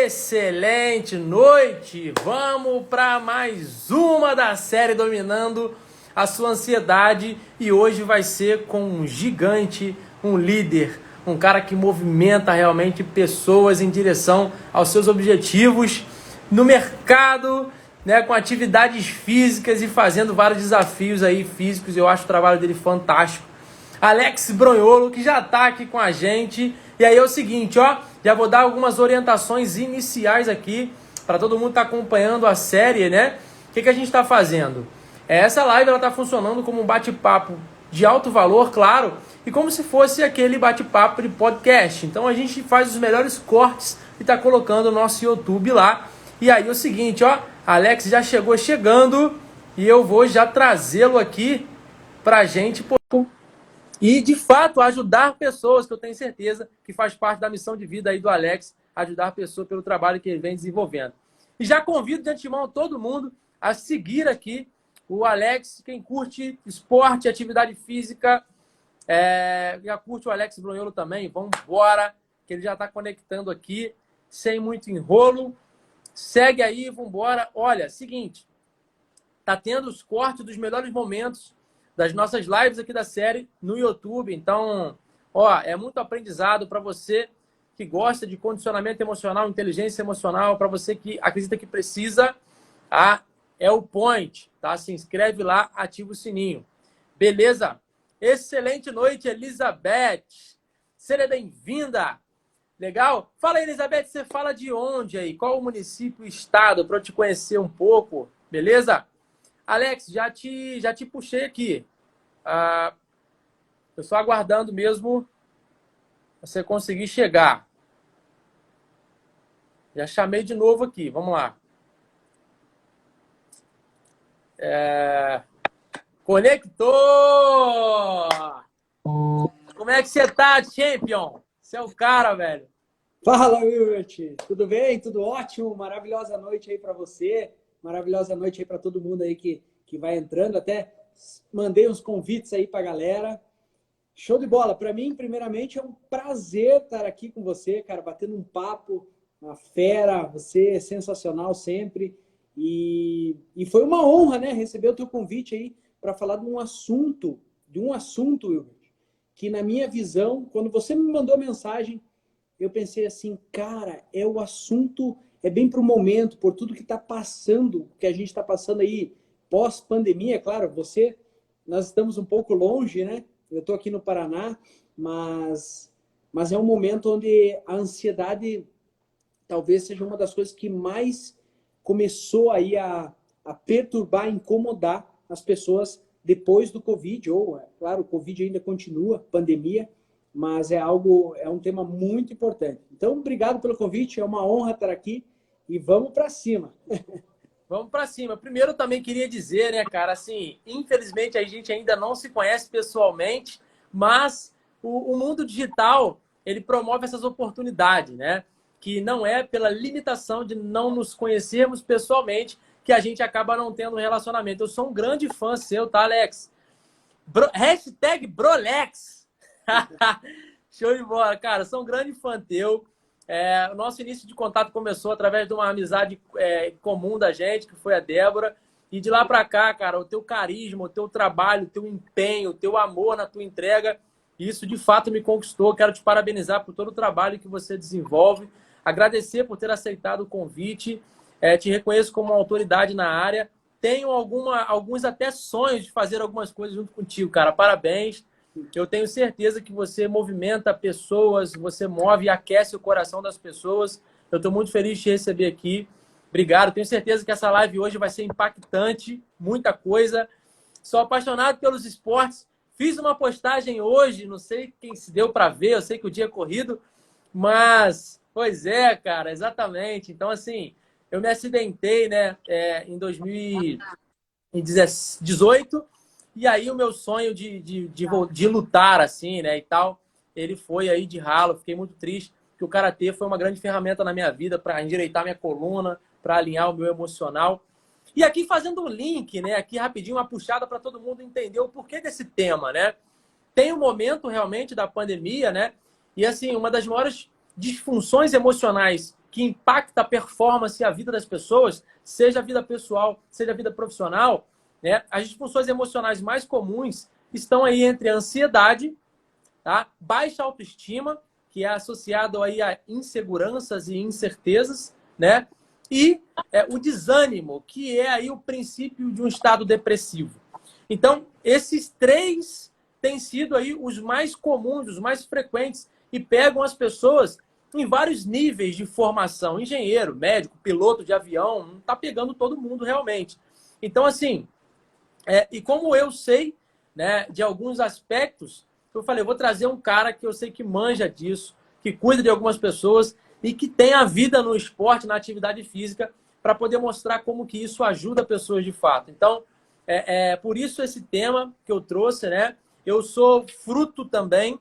Excelente noite! Vamos para mais uma da série Dominando a Sua Ansiedade e hoje vai ser com um gigante, um líder, um cara que movimenta realmente pessoas em direção aos seus objetivos no mercado, né, com atividades físicas e fazendo vários desafios aí físicos. Eu acho o trabalho dele fantástico. Alex Bronholo, que já está aqui com a gente. E aí é o seguinte, ó, já vou dar algumas orientações iniciais aqui para todo mundo que está acompanhando a série, né? O que a gente está fazendo? Essa live ela está funcionando como um bate-papo de alto valor, claro, e como se fosse aquele bate-papo de podcast. Então a gente faz os melhores cortes e está colocando o nosso YouTube lá. E aí é o seguinte, ó, Alex já chegou chegando e eu vou já trazê-lo aqui para a gente e, de fato, ajudar pessoas, que eu tenho certeza que faz parte da missão de vida aí do Alex, ajudar pessoas pelo trabalho que ele vem desenvolvendo. E já convido de antemão todo mundo a seguir aqui o Alex, quem curte esporte, atividade física, já curte o Alex Bronholo também, vamos embora, que ele já está conectando aqui, sem muito enrolo. Segue aí, vamos embora. Olha, seguinte, tá tendo os cortes dos melhores momentos das nossas lives aqui da série no YouTube. Então, ó, é muito aprendizado para você que gosta de condicionamento emocional, inteligência emocional, para você que acredita que precisa, é o point, tá? Se inscreve lá, ativa o sininho. Beleza? Excelente noite, Elizabeth. Seja bem-vinda. Legal? Fala aí, Elizabeth, você fala de onde aí? Qual o município e estado para eu te conhecer um pouco? Beleza? Alex, já te puxei aqui. Eu só aguardando mesmo você conseguir chegar. Já chamei de novo aqui. Vamos lá. Conectou! Como é que você tá, Champion? Você é o cara, velho. Fala, Wilbert. Tudo bem? Tudo ótimo? Maravilhosa noite aí para você. Maravilhosa noite aí para todo mundo aí que vai entrando. Até mandei uns convites aí para a galera. Show de bola. Para mim, primeiramente, é um prazer estar aqui com você, cara, batendo um papo, uma fera. Você é sensacional sempre. E foi uma honra, né, receber o teu convite aí para falar de um assunto, Wilbert, que na minha visão, quando você me mandou a mensagem, eu pensei assim, cara, é o assunto, é bem para o momento, por tudo que está passando, que a gente está passando aí pós-pandemia, claro, nós estamos um pouco longe, né? Eu estou aqui no Paraná, mas é um momento onde a ansiedade talvez seja uma das coisas que mais começou aí a perturbar, a incomodar as pessoas depois do Covid, ou, claro, o Covid ainda continua, pandemia, mas é um tema muito importante. Então, obrigado pelo convite, é uma honra estar aqui e vamos para cima. Vamos para cima. Primeiro, eu também queria dizer, né, cara, assim, infelizmente a gente ainda não se conhece pessoalmente, mas o mundo digital, ele promove essas oportunidades, né? Que não é pela limitação de não nos conhecermos pessoalmente que a gente acaba não tendo um relacionamento. Eu sou um grande fã seu, tá, Alex? Hashtag Brolex. Show de bola, cara. Sou um grande fã teu. O nosso início de contato começou através de uma amizade comum da gente, que foi a Débora. E de lá para cá, cara, o teu carisma, o teu trabalho, o teu empenho, o teu amor na tua entrega, isso de fato me conquistou. Quero te parabenizar por todo o trabalho que você desenvolve. Agradecer por ter aceitado o convite. Te reconheço como uma autoridade na área. Tenho alguns até sonhos de fazer algumas coisas junto contigo, cara. Parabéns. Eu tenho certeza que você movimenta pessoas, você move e aquece o coração das pessoas. Eu estou muito feliz de te receber aqui. Obrigado. Tenho certeza que essa live hoje vai ser impactante, muita coisa. Sou apaixonado pelos esportes. Fiz uma postagem hoje, não sei quem se deu para ver, eu sei que o dia é corrido, mas, pois é, cara, exatamente. Então, assim, eu me acidentei, né, em 2018. E aí o meu sonho de lutar, assim, né, e tal, ele foi aí de ralo. Fiquei muito triste, porque o karatê foi uma grande ferramenta na minha vida para endireitar minha coluna, para alinhar o meu emocional. E aqui fazendo um link, né, aqui rapidinho, uma puxada para todo mundo entender o porquê desse tema, né? Tem um momento realmente da pandemia, né? E assim, uma das maiores disfunções emocionais que impacta a performance e a vida das pessoas, seja a vida pessoal, seja a vida profissional, né? As disfunções emocionais mais comuns estão aí entre a ansiedade, tá? Baixa autoestima, que é associado aí a inseguranças e incertezas, né? E o desânimo, que é aí o princípio de um estado depressivo. Então, esses três têm sido aí os mais comuns, os mais frequentes, e pegam as pessoas em vários níveis de formação. Engenheiro, médico, piloto de avião, não está pegando todo mundo realmente. Então, assim, e como eu sei, né, de alguns aspectos, eu falei, eu vou trazer um cara que eu sei que manja disso, que cuida de algumas pessoas e que tem a vida no esporte, na atividade física, para poder mostrar como que isso ajuda pessoas de fato. Então, por isso esse tema que eu trouxe, né? Eu sou fruto também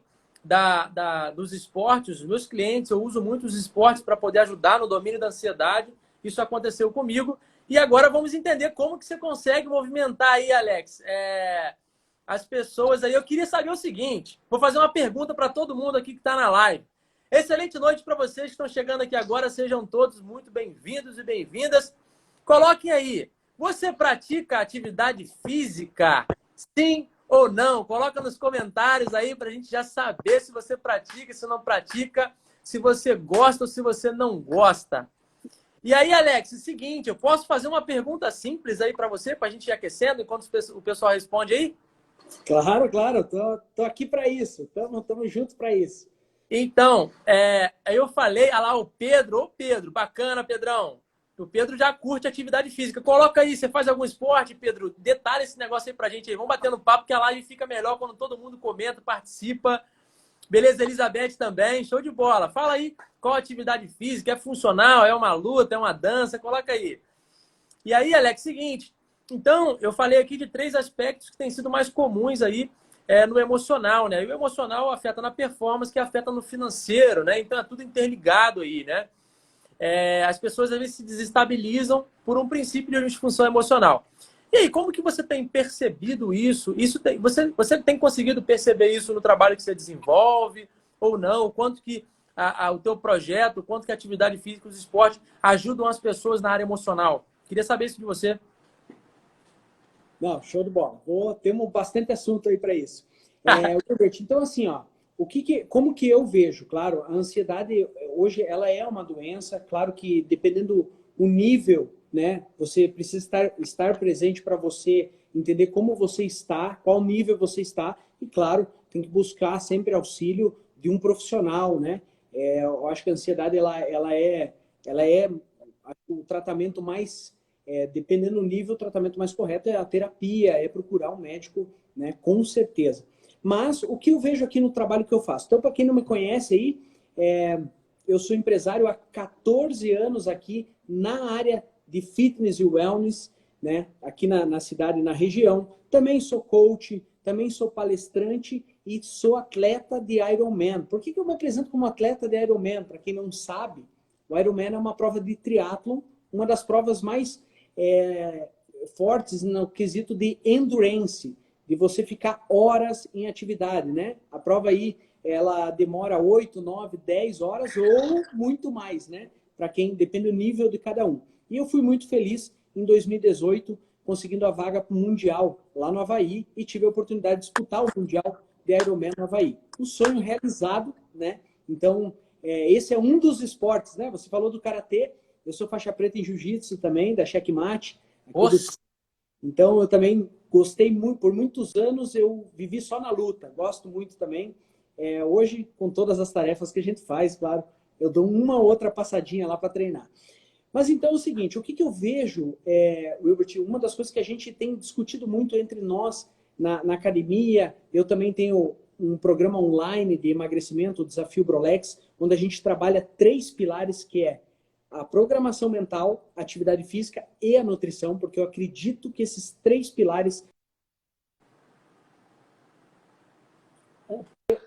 dos esportes, os meus clientes, eu uso muito os esportes para poder ajudar no domínio da ansiedade. Isso aconteceu comigo. E agora vamos entender como que você consegue movimentar aí, Alex, as pessoas aí. Eu queria saber o seguinte, vou fazer uma pergunta para todo mundo aqui que está na live. Excelente noite para vocês que estão chegando aqui agora. Sejam todos muito bem-vindos e bem-vindas. Coloquem aí, você pratica atividade física? Sim ou não? Coloca nos comentários aí para a gente já saber se você pratica, se não pratica, se você gosta ou se você não gosta. E aí, Alex, é o seguinte, eu posso fazer uma pergunta simples aí para você, para a gente ir aquecendo enquanto o pessoal responde aí? Claro, claro. Tô aqui para isso. Estamos juntos para isso. Então, aí eu falei, olha lá o Pedro. Ô, Pedro, bacana, Pedrão. O Pedro já curte atividade física. Coloca aí, você faz algum esporte, Pedro? Detalhe esse negócio aí pra gente aí. Vamos batendo papo, que a live fica melhor quando todo mundo comenta, participa. Beleza, Elizabeth também, show de bola. Fala aí qual atividade física, é funcional, é uma luta, é uma dança, coloca aí. E aí, Alex, seguinte, então eu falei aqui de 3 aspectos que têm sido mais comuns aí no emocional, né? E o emocional afeta na performance, que afeta no financeiro, né? Então é tudo interligado aí, né? As pessoas às vezes se desestabilizam por um princípio de disfunção emocional. E aí, como que você tem percebido isso? Você tem conseguido perceber isso no trabalho que você desenvolve ou não? O quanto que o teu projeto, o quanto que a atividade física e os esportes ajudam as pessoas na área emocional? Queria saber isso de você. Não, show de bola. Temos bastante assunto aí para isso. Herbert, então assim, ó, como que eu vejo? Claro, a ansiedade hoje ela é uma doença. Claro que dependendo do nível, né, você precisa estar presente para você entender como você está, qual nível você está e claro, tem que buscar sempre auxílio de um profissional, né? Eu acho que a ansiedade ela é o tratamento mais dependendo do nível, o tratamento mais correto é a terapia, é procurar um médico, né, com certeza. Mas o que eu vejo aqui no trabalho que eu faço? Então, para quem não me conhece aí, eu sou empresário há 14 anos aqui na área de fitness e wellness, né, aqui na cidade, na região. Também sou coach, também sou palestrante e sou atleta de Ironman. Por que eu me apresento como atleta de Ironman? Para quem não sabe, o Ironman é uma prova de triatlon, uma das provas mais fortes no quesito de endurance, de você ficar horas em atividade, né? A prova aí, ela demora 8, 9, 10 horas ou muito mais, né? Para quem, depende do nível de cada um. E eu fui muito feliz em 2018, conseguindo a vaga para o Mundial lá no Havaí e tive a oportunidade de disputar o Mundial de Ironman no Havaí. Um sonho realizado, né? Então, esse é um dos esportes, né? Você falou do Karatê, eu sou faixa preta em Jiu-Jitsu também, da Checkmate. Então, eu também gostei muito, por muitos anos eu vivi só na luta, gosto muito também. Hoje, com todas as tarefas que a gente faz, claro, eu dou uma ou outra passadinha lá para treinar. Mas então é o seguinte, o que eu vejo, Wilbert, uma das coisas que a gente tem discutido muito entre nós na academia, eu também tenho um programa online de emagrecimento, o Desafio Brolex, onde a gente trabalha 3 pilares, que é a programação mental, a atividade física e a nutrição, porque eu acredito que esses 3 pilares...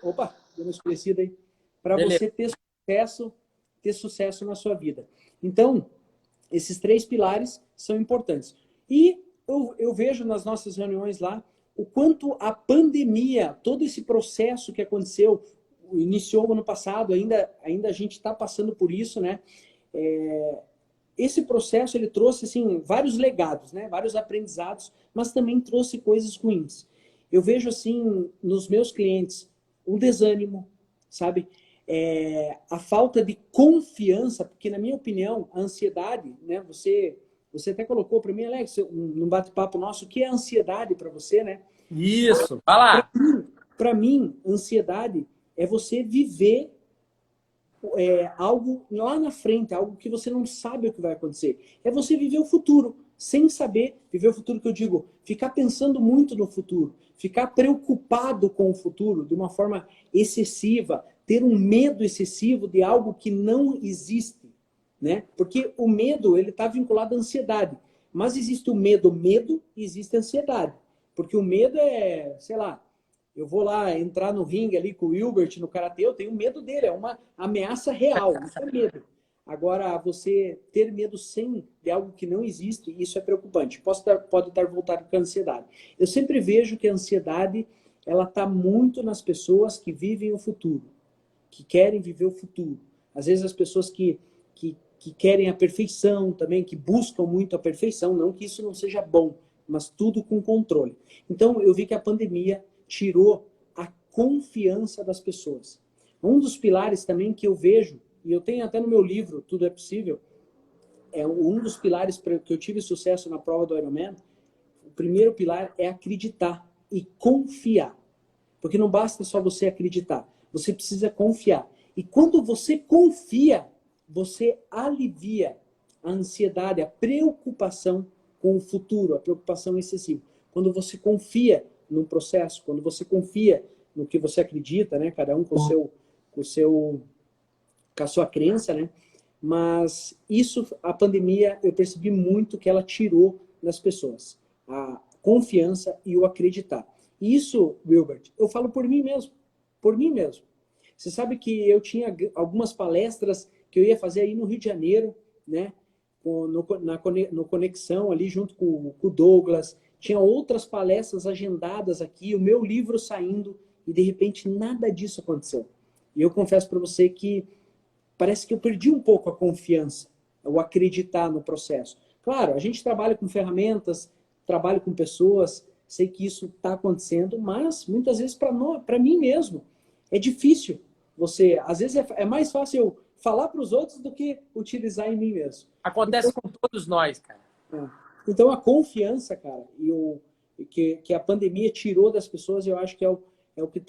Opa, deu uma escurecida aí. Para você ter sucesso na sua vida. Então, esses 3 pilares são importantes. E eu vejo nas nossas reuniões lá o quanto a pandemia, todo esse processo que aconteceu, iniciou ano passado, ainda a gente está passando por isso, né? esse processo ele trouxe assim vários legados, né? Vários aprendizados, mas também trouxe coisas ruins. Eu vejo assim nos meus clientes um desânimo, sabe? A falta de confiança, porque na minha opinião a ansiedade, né? Você até colocou para mim, Alex, num bate-papo nosso, o que é ansiedade para você, né? Isso, vai lá. Para mim, ansiedade é você viver algo lá na frente, algo que você não sabe o que vai acontecer. É você viver o futuro, sem saber viver o futuro, que eu digo, ficar pensando muito no futuro, ficar preocupado com o futuro de uma forma excessiva, ter um medo excessivo de algo que não existe, né? Porque o medo, ele está vinculado à ansiedade. Mas existe o medo e existe a ansiedade. Porque o medo é, sei lá, eu vou lá entrar no ringue ali com o Wilbert no karatê, eu tenho medo dele, é uma ameaça real, isso é medo. Agora, você ter medo de algo que não existe, isso é preocupante. Pode estar voltado com a ansiedade. Eu sempre vejo que a ansiedade, ela está muito nas pessoas que vivem o futuro, que querem viver o futuro. Às vezes as pessoas que querem a perfeição também, que buscam muito a perfeição, não que isso não seja bom, mas tudo com controle. Então, eu vi que a pandemia tirou a confiança das pessoas. Um dos pilares também que eu vejo, e eu tenho até no meu livro, Tudo é Possível, um dos pilares que eu tive sucesso na prova do Ironman, o primeiro pilar é acreditar e confiar. Porque não basta só você acreditar, você precisa confiar. E quando você confia, você alivia a ansiedade, a preocupação com o futuro, a preocupação excessiva. Quando você confia no processo, quando você confia no que você acredita, né? Cada um com a sua crença, né? Mas isso, a pandemia, eu percebi muito que ela tirou das pessoas. A confiança e o acreditar. Isso, Wilbert, eu falo por mim mesmo. Por mim mesmo. Você sabe que eu tinha algumas palestras que eu ia fazer aí no Rio de Janeiro, né? No Conexão, ali junto com o Douglas. Tinha outras palestras agendadas aqui, o meu livro saindo, e de repente nada disso aconteceu. E eu confesso para você que parece que eu perdi um pouco a confiança, o acreditar no processo. Claro, a gente trabalha com ferramentas, trabalha com pessoas, sei que isso está acontecendo, mas muitas vezes para mim mesmo é difícil. Às vezes é mais fácil eu falar para os outros do que utilizar em mim mesmo. Acontece com todos nós, cara. Então, a confiança, cara, que a pandemia tirou das pessoas, eu acho que é o que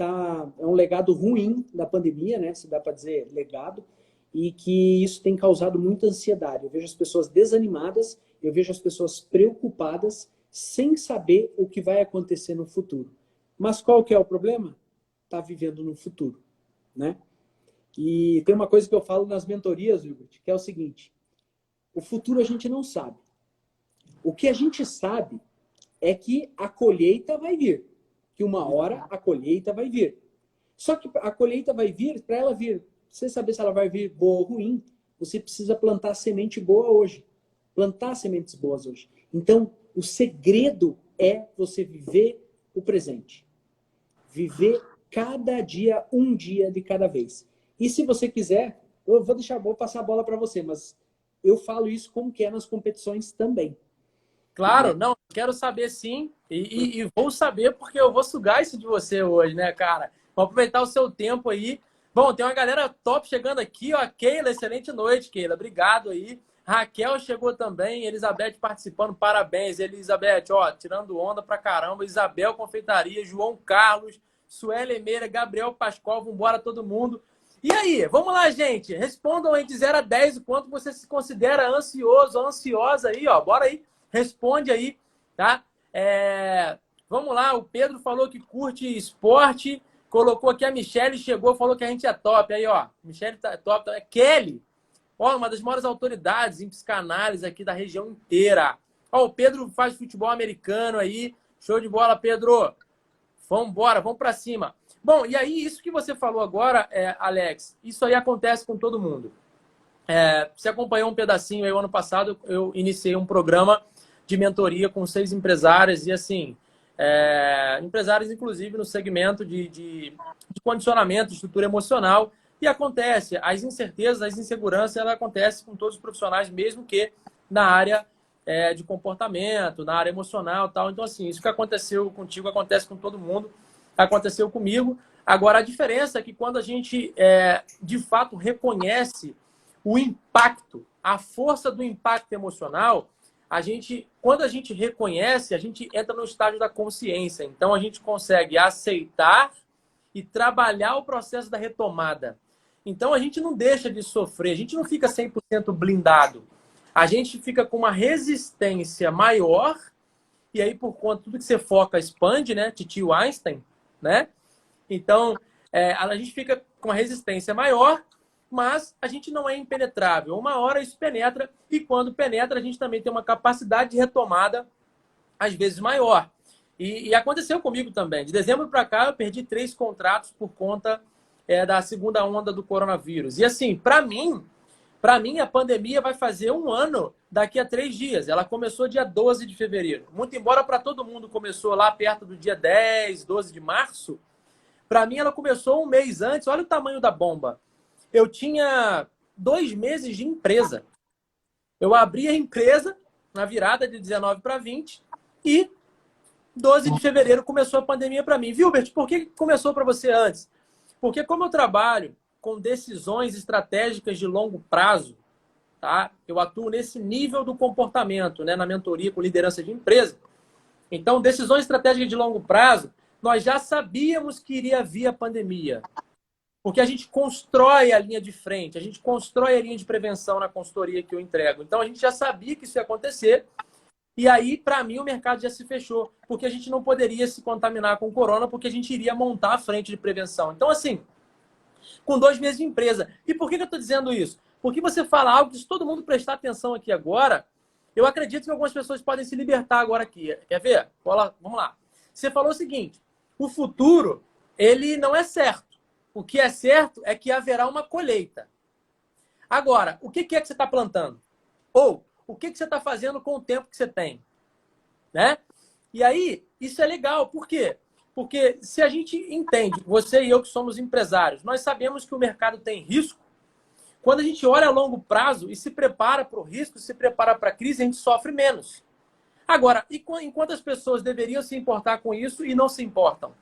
é um legado ruim da pandemia, né? Se dá para dizer legado, e que isso tem causado muita ansiedade. Eu vejo as pessoas desanimadas, eu vejo as pessoas preocupadas, sem saber o que vai acontecer no futuro. Mas qual que é o problema? Tá vivendo no futuro, né? E tem uma coisa que eu falo nas mentorias, Wilbert, que é o seguinte: o futuro a gente não sabe. O que a gente sabe é que a colheita vai vir. Que uma hora a colheita vai vir. Só que a colheita vai vir, para ela vir, você saber se ela vai vir boa ou ruim, você precisa plantar semente boa hoje. Plantar sementes boas hoje. Então, o segredo é você viver o presente. Viver cada dia, um dia de cada vez. E se você quiser, eu vou passar a bola para você, mas eu falo isso como que é nas competições também. Claro, não, quero saber sim, e vou saber porque eu vou sugar isso de você hoje, né, cara? Vou aproveitar o seu tempo aí. Bom, tem uma galera top chegando aqui, ó. Keila, excelente noite, Keila. Obrigado aí. Raquel chegou também, Elizabeth participando, parabéns, Elizabeth, ó, tirando onda pra caramba. Isabel Confeitaria, João Carlos, Sueli Meira, Gabriel Pascoal, vambora todo mundo. E aí, vamos lá, gente. Respondam aí de 0 a 10 o quanto você se considera ansioso, ansiosa aí, ó. Bora aí. Responde aí, tá? Vamos lá, o Pedro falou que curte esporte, colocou aqui a Michelle, chegou, falou que a gente é top. Aí, ó, Michelle tá top. É Kelly, ó, uma das maiores autoridades em psicanálise aqui da região inteira. Ó, o Pedro faz futebol americano aí. Show de bola, Pedro. Vambora, vamos pra cima. Bom, e aí, isso que você falou agora, Alex, isso aí acontece com todo mundo. Você acompanhou um pedacinho aí o ano passado, eu iniciei um programa de mentoria com 6 empresárias e assim, empresários inclusive no segmento de condicionamento, de estrutura emocional, E acontece, as incertezas, as inseguranças, elas acontecem com todos os profissionais, mesmo que na área de comportamento, na área emocional e tal. Então, assim, isso que aconteceu contigo acontece com todo mundo, aconteceu comigo. Agora, a diferença é que quando a gente, de fato, reconhece o impacto, a força do impacto emocional, quando a gente reconhece, a gente entra no estágio da consciência. Então, a gente consegue aceitar e trabalhar o processo da retomada. Então, a gente não deixa de sofrer, a gente não fica 100% blindado. A gente fica com uma resistência maior, e aí, por conta de tudo que você foca, expande, né? Titio Einstein, né? Então, a gente fica com uma resistência maior, mas a gente não é impenetrável. Uma hora isso penetra, e quando penetra, a gente também tem uma capacidade de retomada, às vezes, maior. E aconteceu comigo também. De dezembro para cá, eu perdi 3 contratos por conta da segunda onda do coronavírus. E assim, para mim, a pandemia vai fazer 1 ano daqui a 3 dias. Ela começou dia 12 de fevereiro. Muito embora para todo mundo começou lá perto do dia 10, 12 de março, para mim ela começou 1 mês antes. Olha o tamanho da bomba. Eu tinha 2 meses de empresa. Eu abri a empresa na virada de 19 para 20 e 12 de fevereiro começou a pandemia para mim. Vilbert, por que começou para você antes? Porque como eu trabalho com decisões estratégicas de longo prazo, tá? Eu atuo nesse nível do comportamento, né, na mentoria com liderança de empresa. Então, decisões estratégicas de longo prazo, nós já sabíamos que iria vir a pandemia. Porque a gente constrói a linha de frente, a gente constrói a linha de prevenção na consultoria que eu entrego. Então, a gente já sabia que isso ia acontecer. E aí, para mim, o mercado já se fechou. Porque a gente não poderia se contaminar com o corona, porque a gente iria montar a frente de prevenção. Então, assim, com 2 meses de empresa. E por que eu estou dizendo isso? Porque você fala algo que, se todo mundo prestar atenção aqui agora, eu acredito que algumas pessoas podem se libertar agora aqui. Quer ver? Vamos lá. Você falou o seguinte, o futuro, ele não é certo. O que é certo é que haverá uma colheita. Agora, o que é que você está plantando? Ou, o que você está fazendo com o tempo que você tem? Né? E aí, isso é legal. Por quê? Porque se a gente entende, você e eu que somos empresários, nós sabemos que o mercado tem risco. Quando a gente olha a longo prazo e se prepara para o risco, se prepara para a crise, a gente sofre menos. Agora, enquanto as pessoas deveriam se importar com isso e não se importam?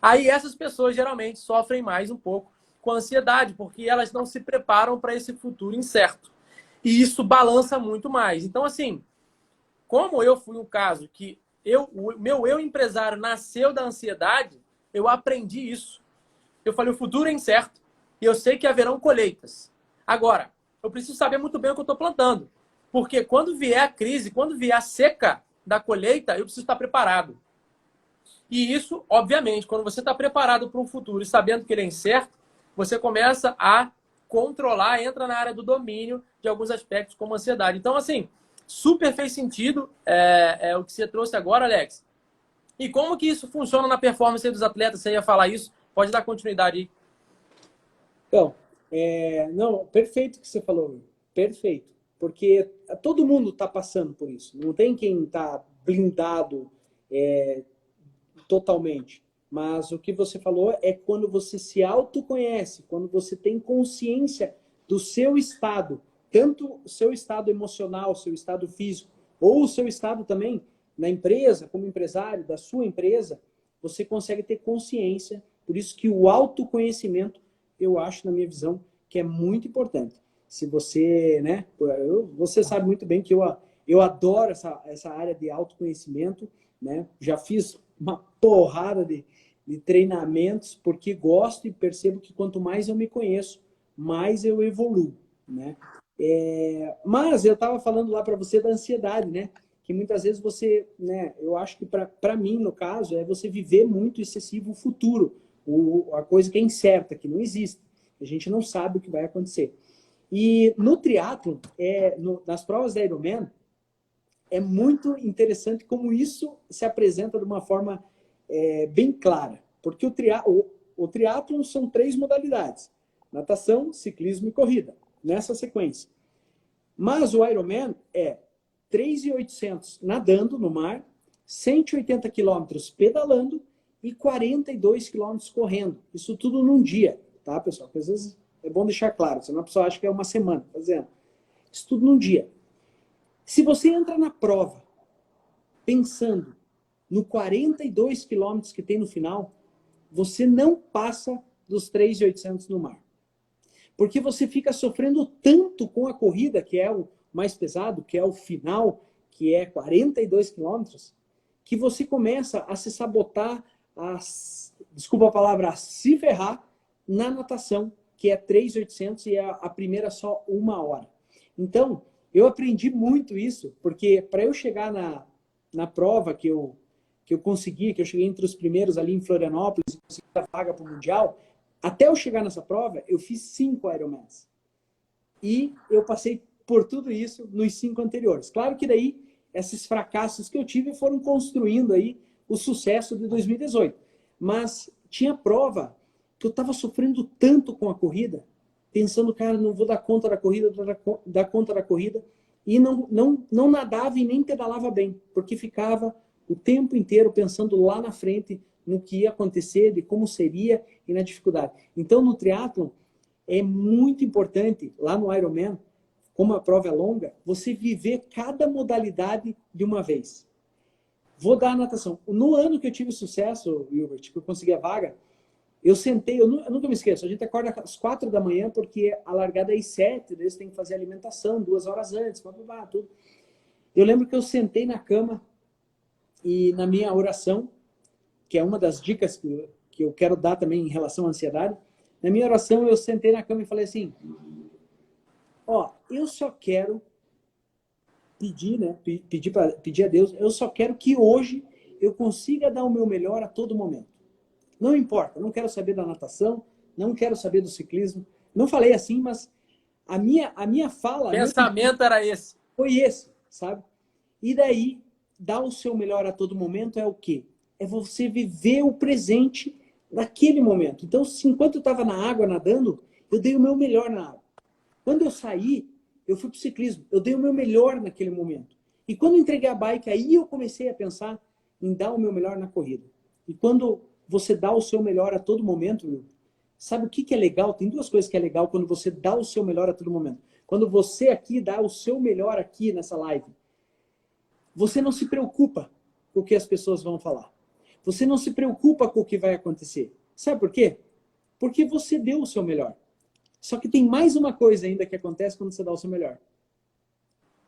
Aí essas pessoas geralmente sofrem mais um pouco com ansiedade, porque elas não se preparam para esse futuro incerto. E isso balança muito mais. Então, assim, como eu fui um caso que o meu eu empresário nasceu da ansiedade, eu aprendi isso. Eu falei, o futuro é incerto e eu sei que haverão colheitas. Agora, eu preciso saber muito bem o que eu estou plantando. Porque quando vier a crise, quando vier a seca da colheita, eu preciso estar preparado. E isso, obviamente, quando você está preparado para um futuro e sabendo que ele é incerto, você começa a controlar, entra na área do domínio de alguns aspectos como ansiedade. Então, assim, super fez sentido o que você trouxe agora, Alex. E como que isso funciona na performance dos atletas? Você ia falar isso? Pode dar continuidade aí. Então, não, perfeito o que você falou. Perfeito. Porque todo mundo está passando por isso. Não tem quem está blindado totalmente. Mas o que você falou é quando você se autoconhece, quando você tem consciência do seu estado, tanto o seu estado emocional, seu estado físico, ou o seu estado também na empresa, como empresário da sua empresa, você consegue ter consciência. Por isso que o autoconhecimento, eu acho, na minha visão, que é muito importante. Se você, né, você sabe muito bem que eu adoro essa área de autoconhecimento, né? Já fiz uma porrada de treinamentos, porque gosto e percebo que quanto mais eu me conheço, mais eu evoluo, né? Mas eu estava falando lá para você da ansiedade, né? Que muitas vezes você, né? Eu acho que para mim, no caso, é você viver muito excessivo o futuro, a coisa que é incerta, que não existe. A gente não sabe o que vai acontecer. E no triatlo, nas provas da Ironman, é muito interessante como isso se apresenta de uma forma bem clara. Porque o triatlon são 3 modalidades. Natação, ciclismo e corrida. Nessa sequência. Mas o Ironman é 3.800 nadando no mar, 180 quilômetros pedalando e 42 quilômetros correndo. Isso tudo num dia. tá, pessoal? Porque às vezes é bom deixar claro, senão a pessoa acha que é uma semana fazendo. Isso tudo num dia. Se você entra na prova pensando no 42 quilômetros que tem no final, você não passa dos 3.800 no mar. Porque você fica sofrendo tanto com a corrida, que é o mais pesado, que é o final, que é 42 quilômetros, que você começa a se sabotar, desculpa a palavra, a se ferrar na natação, que é 3.800 e a primeira só 1 hora. Então, eu aprendi muito isso, porque para eu chegar na prova que eu consegui, que eu cheguei entre os primeiros ali em Florianópolis, e consegui a vaga para o Mundial, até eu chegar nessa prova, eu fiz 5 Ironmans. E eu passei por tudo isso nos 5 anteriores. Claro que daí, esses fracassos que eu tive foram construindo aí o sucesso de 2018. Mas tinha prova que eu estava sofrendo tanto com a corrida, pensando, cara, não vou dar conta da corrida, dar conta da corrida, e não nadava e nem pedalava bem, porque ficava o tempo inteiro pensando lá na frente no que ia acontecer, de como seria e na dificuldade. Então, no triatlon, é muito importante, lá no Ironman, como a prova é longa, você viver cada modalidade de uma vez. Vou dar a natação. No ano que eu tive sucesso, Wilbert, que eu consegui a vaga, eu sentei, eu nunca me esqueço, a gente acorda às 4 da manhã, porque a largada é às 7, daí você tem que fazer alimentação 2 horas antes, tudo. Eu lembro que eu sentei na cama e na minha oração, que é uma das dicas que eu quero dar também em relação à ansiedade, na minha oração eu sentei na cama e falei assim, eu só quero pedir, né, pedir a Deus, eu só quero que hoje eu consiga dar o meu melhor a todo momento. Não importa, não quero saber da natação, não quero saber do ciclismo. Não falei assim, mas a minha fala... O pensamento era esse. Foi esse, sabe? E daí, dar o seu melhor a todo momento é o quê? É você viver o presente naquele momento. Então, enquanto eu estava na água nadando, eu dei o meu melhor na água. Quando eu saí, eu fui para o ciclismo. Eu dei o meu melhor naquele momento. E quando eu entreguei a bike, aí eu comecei a pensar em dar o meu melhor na corrida. E quando você dá o seu melhor a todo momento, sabe o que é legal? Tem 2 coisas que é legal quando você dá o seu melhor a todo momento. Quando você aqui dá o seu melhor aqui nessa live, você não se preocupa com o que as pessoas vão falar. Você não se preocupa com o que vai acontecer. Sabe por quê? Porque você deu o seu melhor. Só que tem mais uma coisa ainda que acontece quando você dá o seu melhor.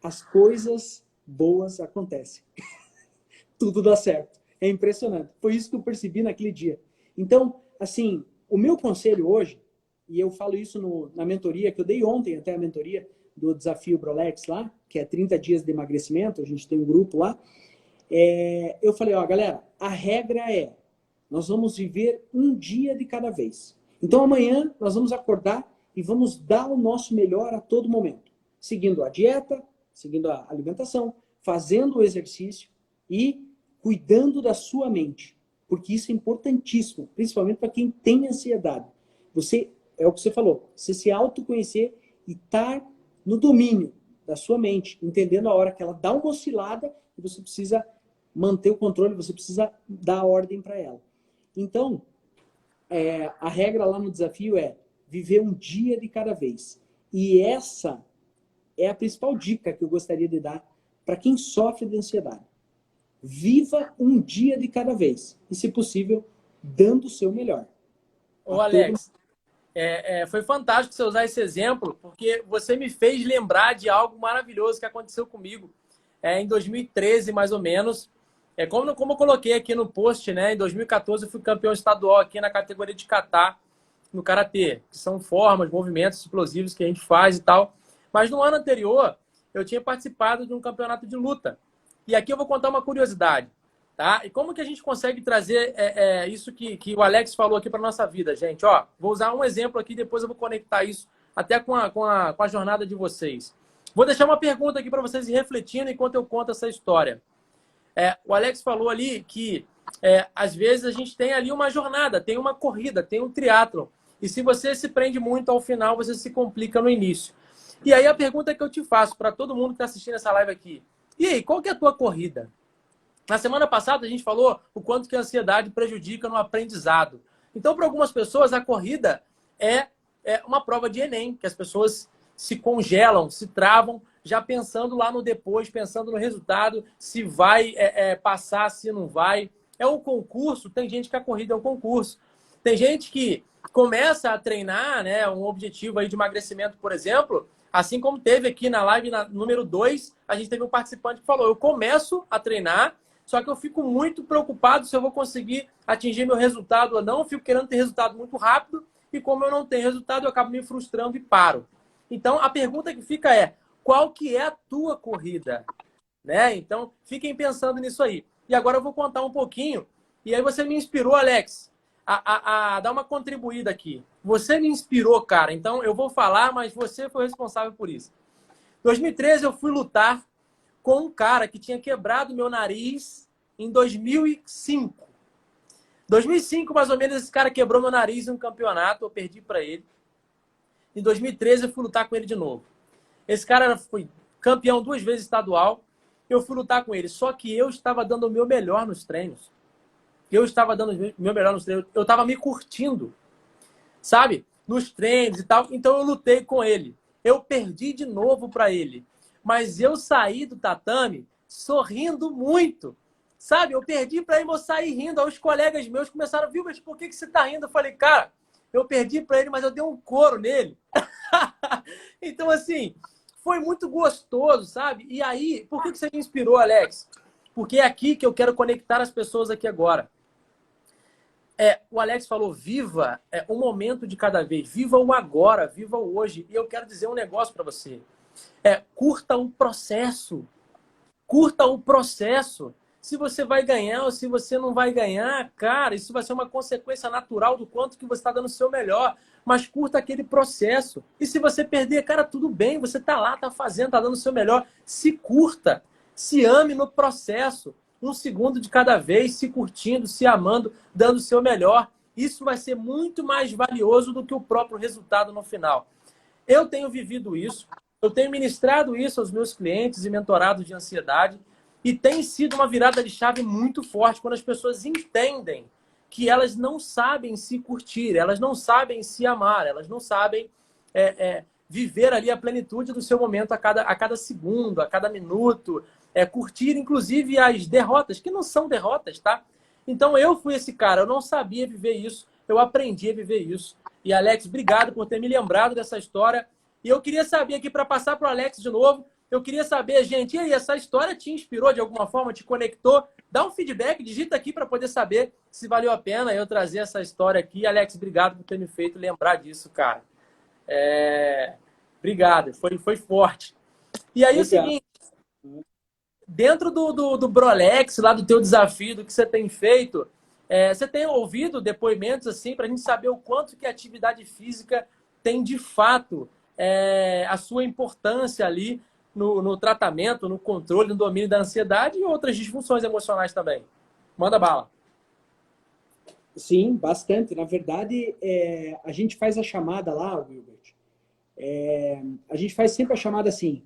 As coisas boas acontecem. Tudo dá certo. É impressionante. Foi isso que eu percebi naquele dia. Então, assim, o meu conselho hoje, e eu falo isso na mentoria, que eu dei ontem até a mentoria do Desafio Brolex lá, que é 30 dias de emagrecimento, a gente tem um grupo lá. Eu falei, galera, a regra é, nós vamos viver um dia de cada vez. Então, amanhã nós vamos acordar e vamos dar o nosso melhor a todo momento. Seguindo a dieta, seguindo a alimentação, fazendo o exercício e cuidando da sua mente, porque isso é importantíssimo, principalmente para quem tem ansiedade. É o que você falou, você se autoconhecer e estar no domínio da sua mente, entendendo a hora que ela dá uma oscilada e você precisa manter o controle, você precisa dar a ordem para ela. Então, a regra lá no desafio é viver um dia de cada vez. E essa é a principal dica que eu gostaria de dar para quem sofre de ansiedade. Viva um dia de cada vez. E, se possível, dando o seu melhor. Ô, Alex, foi fantástico você usar esse exemplo, porque você me fez lembrar de algo maravilhoso que aconteceu comigo em 2013, mais ou menos. Como eu coloquei aqui no post, né? Em 2014 eu fui campeão estadual aqui na categoria de kata, no karatê, que são formas, movimentos explosivos que a gente faz e tal. Mas no ano anterior, eu tinha participado de um campeonato de luta. E aqui eu vou contar uma curiosidade, tá? E como que a gente consegue trazer isso que o Alex falou aqui para nossa vida, gente? Vou usar um exemplo aqui, depois eu vou conectar isso até com a jornada de vocês. Vou deixar uma pergunta aqui para vocês ir refletindo enquanto eu conto essa história. O Alex falou ali que, às vezes, a gente tem ali uma jornada, tem uma corrida, tem um triatlon. E se você se prende muito ao final, você se complica no início. E aí a pergunta que eu te faço para todo mundo que está assistindo essa live aqui. E aí, qual que é a tua corrida? Na semana passada a gente falou o quanto que a ansiedade prejudica no aprendizado. Então, para algumas pessoas, a corrida é uma prova de Enem, que as pessoas se congelam, se travam, já pensando lá no depois, pensando no resultado, se vai passar, se não vai. É um concurso, tem gente que a corrida é um concurso. Tem gente que começa a treinar, né, um objetivo aí de emagrecimento, por exemplo, assim como teve aqui na live número 2, a gente teve um participante que falou, eu começo a treinar, só que eu fico muito preocupado se eu vou conseguir atingir meu resultado ou não, eu fico querendo ter resultado muito rápido, e como eu não tenho resultado, eu acabo me frustrando e paro. Então, a pergunta que fica é, qual que é a tua corrida? Né? Então, fiquem pensando nisso aí. E agora eu vou contar um pouquinho, e aí você me inspirou, Alex, a dar uma contribuída aqui. Você me inspirou, cara. Então, eu vou falar, mas você foi responsável por isso. Em 2013, eu fui lutar com um cara que tinha quebrado meu nariz em 2005. 2005, mais ou menos, esse cara quebrou meu nariz em um campeonato, eu perdi para ele. Em 2013, eu fui lutar com ele de novo. Esse cara foi campeão 2 vezes estadual. Eu fui lutar com ele. Só que eu estava dando o meu melhor nos treinos. Eu estava dando o meu melhor nos treinos. Eu estava me curtindo, sabe? Nos treinos e tal. Então eu lutei com ele. Eu perdi de novo para ele. Mas eu saí do tatame sorrindo muito. Sabe? Eu perdi para ele, mas eu saí rindo. Aí os colegas meus começaram, viu, mas por que você está rindo? Eu falei, cara, eu perdi para ele, mas eu dei um couro nele. Então, assim, foi muito gostoso, sabe? E aí, por que você me inspirou, Alex? Porque é aqui que eu quero conectar as pessoas aqui agora. O Alex falou, viva um momento de cada vez. Viva o agora, viva o hoje. E eu quero dizer um negócio para você. Curta o processo. Curta o processo. Se você vai ganhar ou se você não vai ganhar, cara, isso vai ser uma consequência natural do quanto que você está dando o seu melhor. Mas curta aquele processo. E se você perder, cara, tudo bem. Você está lá, está fazendo, está dando o seu melhor. Se curta. Se ame no processo. 1 segundo de cada vez, se curtindo, se amando, dando o seu melhor. Isso vai ser muito mais valioso do que o próprio resultado no final. Eu tenho vivido isso. Eu tenho ministrado isso aos meus clientes e mentorados de ansiedade. E tem sido uma virada de chave muito forte quando as pessoas entendem que elas não sabem se curtir, elas não sabem se amar, elas não sabem viver ali a plenitude do seu momento a cada segundo, a cada minuto, curtir inclusive as derrotas, que não são derrotas, tá? Então eu fui esse cara, eu não sabia viver isso, eu aprendi a viver isso. E Alex, obrigado por ter me lembrado dessa história. E eu queria saber aqui, para passar para o Alex de novo, eu queria saber, gente, e aí, essa história te inspirou de alguma forma, te conectou? Dá um feedback, digita aqui para poder saber se valeu a pena eu trazer essa história aqui. Alex, obrigado por ter me feito lembrar disso, cara. Obrigado, foi forte. E aí, obrigado. O seguinte, dentro do Brolex, lá do teu desafio, do que você tem feito, você tem ouvido depoimentos assim para a gente saber o quanto que a atividade física tem de fato a sua importância ali no tratamento, no controle, no domínio da ansiedade e outras disfunções emocionais também. Manda bala. Sim, bastante. Na verdade, a gente faz a chamada lá, Wilbert. A gente faz sempre a chamada assim.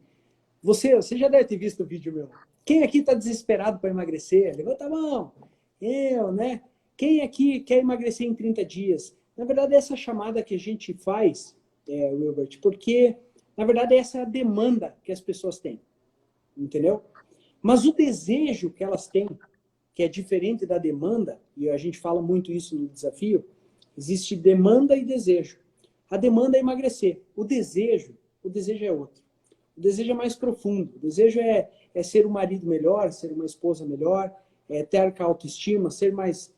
Você já deve ter visto o vídeo meu. Quem aqui está desesperado para emagrecer? Levanta a mão. Eu, né? Quem aqui quer emagrecer em 30 dias? Na verdade, essa chamada que a gente faz, Wilbert, porque, na verdade, essa é a demanda que as pessoas têm. Entendeu? Mas o desejo que elas têm, que é diferente da demanda, e a gente fala muito isso no desafio, existe demanda e desejo. A demanda é emagrecer. O desejo é outro. O desejo é mais profundo. O desejo é ser um marido melhor, ser uma esposa melhor, ter autoestima, ser mais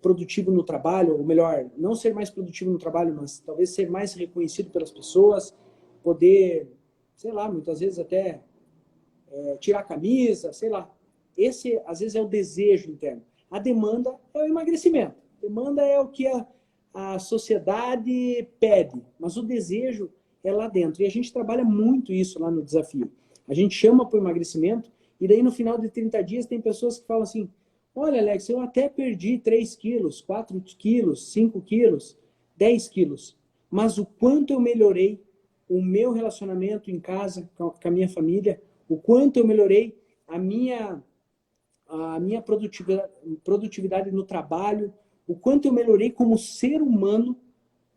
produtivo no trabalho, ou melhor, não ser mais produtivo no trabalho, mas talvez ser mais reconhecido pelas pessoas, poder, sei lá, muitas vezes até tirar a camisa, sei lá. Esse, às vezes, é o desejo interno. A demanda é o emagrecimento. A demanda é o que a sociedade pede, mas o desejo é lá dentro. E a gente trabalha muito isso lá no desafio. A gente chama para o emagrecimento e daí no final de 30 dias tem pessoas que falam assim, olha, Alex, eu até perdi 3 quilos, 4 quilos, 5 quilos, 10 quilos, mas o quanto eu melhorei o meu relacionamento em casa com a minha família, o quanto eu melhorei a minha produtividade no trabalho, o quanto eu melhorei como ser humano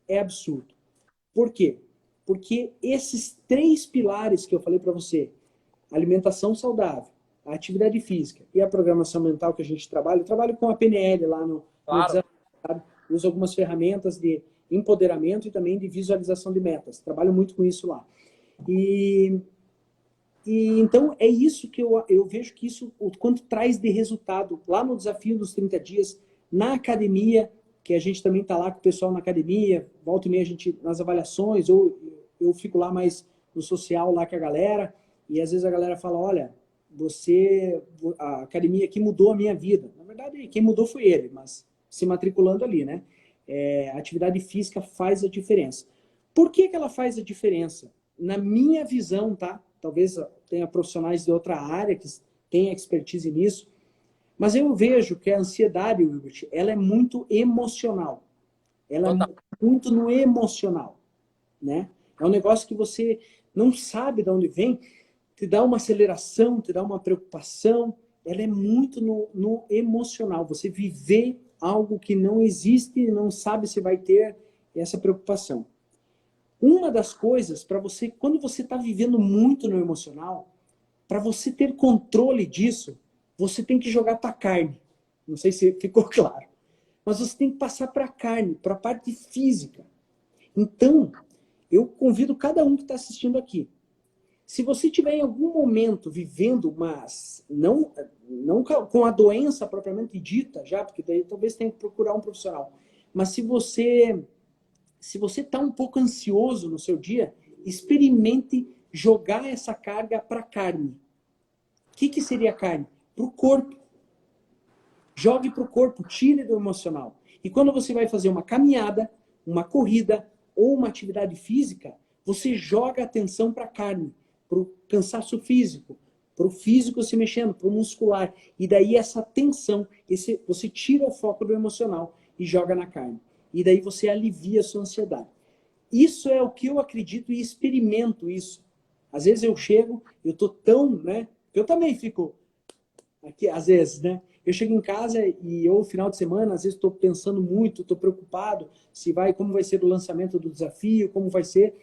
é absurdo. Por quê? Porque esses 3 pilares que eu falei para você, alimentação saudável, a atividade física e a programação mental que a gente trabalha, eu trabalho com a PNL lá no Claro. desafio, sabe? Uso algumas ferramentas de empoderamento e também de visualização de metas. Trabalho muito com isso lá. E então é isso que eu vejo que isso, o quanto traz de resultado lá no desafio dos 30 dias, na academia, que a gente também está lá com o pessoal na academia, volta e meia a gente nas avaliações, ou eu fico lá mais no social lá com a galera, e às vezes a galera fala, olha, a academia aqui mudou a minha vida. Na verdade, quem mudou foi ele, mas se matriculando ali, né? A atividade física faz a diferença. Por que ela faz a diferença? Na minha visão, tá? Talvez tenha profissionais de outra área que tenham expertise nisso, mas eu vejo que a ansiedade, Wilbert, ela é muito emocional. Ela Total. é muito no emocional, né? É um negócio que você não sabe de onde vem, te dá uma aceleração, te dá uma preocupação. Ela é muito no emocional. Você viver algo que não existe e não sabe se vai ter essa preocupação. Uma das coisas, para você, quando você está vivendo muito no emocional, para você ter controle disso, você tem que jogar para a carne. Não sei se ficou claro. Mas você tem que passar para a carne, para a parte física. Então, eu convido cada um que está assistindo aqui. Se você tiver em algum momento vivendo, mas não com a doença propriamente dita, já, porque daí talvez tenha que procurar um profissional. Mas se você está um pouco ansioso no seu dia, experimente jogar essa carga para a carne. O que seria a carne? Para o corpo. Jogue para o corpo, tire do emocional. E quando você vai fazer uma caminhada, uma corrida ou uma atividade física, você joga a atenção para a carne, para o cansaço físico, para o físico se mexendo, para o muscular. E daí essa tensão, você tira o foco do emocional e joga na carne. E daí você alivia a sua ansiedade. Isso é o que eu acredito e experimento isso. Às vezes eu chego, eu tô tão, né? Eu também fico aqui, às vezes, né? Eu chego em casa e eu, final de semana, às vezes estou pensando muito, estou preocupado como vai ser o lançamento do desafio, como vai ser.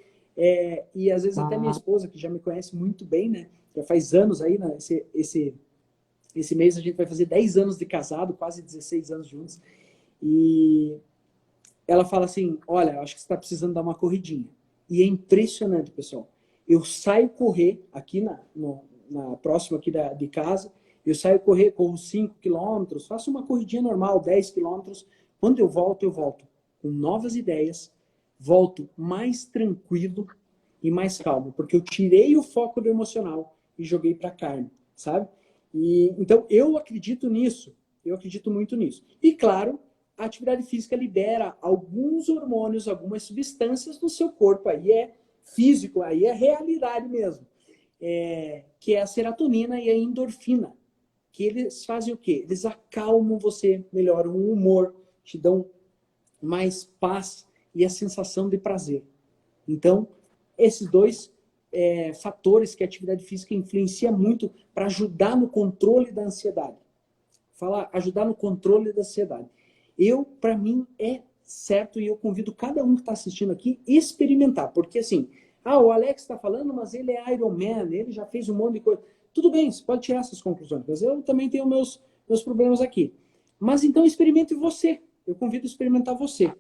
E às vezes até minha esposa, que já me conhece muito bem, né? Já faz anos aí, né? Esse mês a gente vai fazer 10 anos de casado, quase 16 anos juntos. E ela fala assim, olha, acho que você está precisando dar uma corridinha. E é impressionante, pessoal. Eu saio correr aqui na próxima aqui de casa, eu saio correr, corro 5 quilômetros, faço uma corridinha normal, 10 quilômetros. Quando eu volto com novas ideias, volto mais tranquilo e mais calmo, porque eu tirei o foco do emocional e joguei para a carne, sabe? Então, eu acredito nisso, eu acredito muito nisso. E, claro, a atividade física libera alguns hormônios, algumas substâncias no seu corpo, aí é físico, aí é realidade mesmo, que é a serotonina e a endorfina, que eles fazem o quê? Eles acalmam você, melhoram o humor, te dão mais paz e a sensação de prazer. Então, esses dois fatores que a atividade física influencia muito para ajudar no controle da ansiedade. Ajudar no controle da ansiedade. Para mim, é certo e eu convido cada um que está assistindo aqui experimentar, porque assim, o Alex está falando, mas ele é Iron Man, ele já fez um monte de coisa. Tudo bem, você pode tirar essas conclusões, mas eu também tenho meus problemas aqui. Mas então experimente você. Eu convido a experimentar você.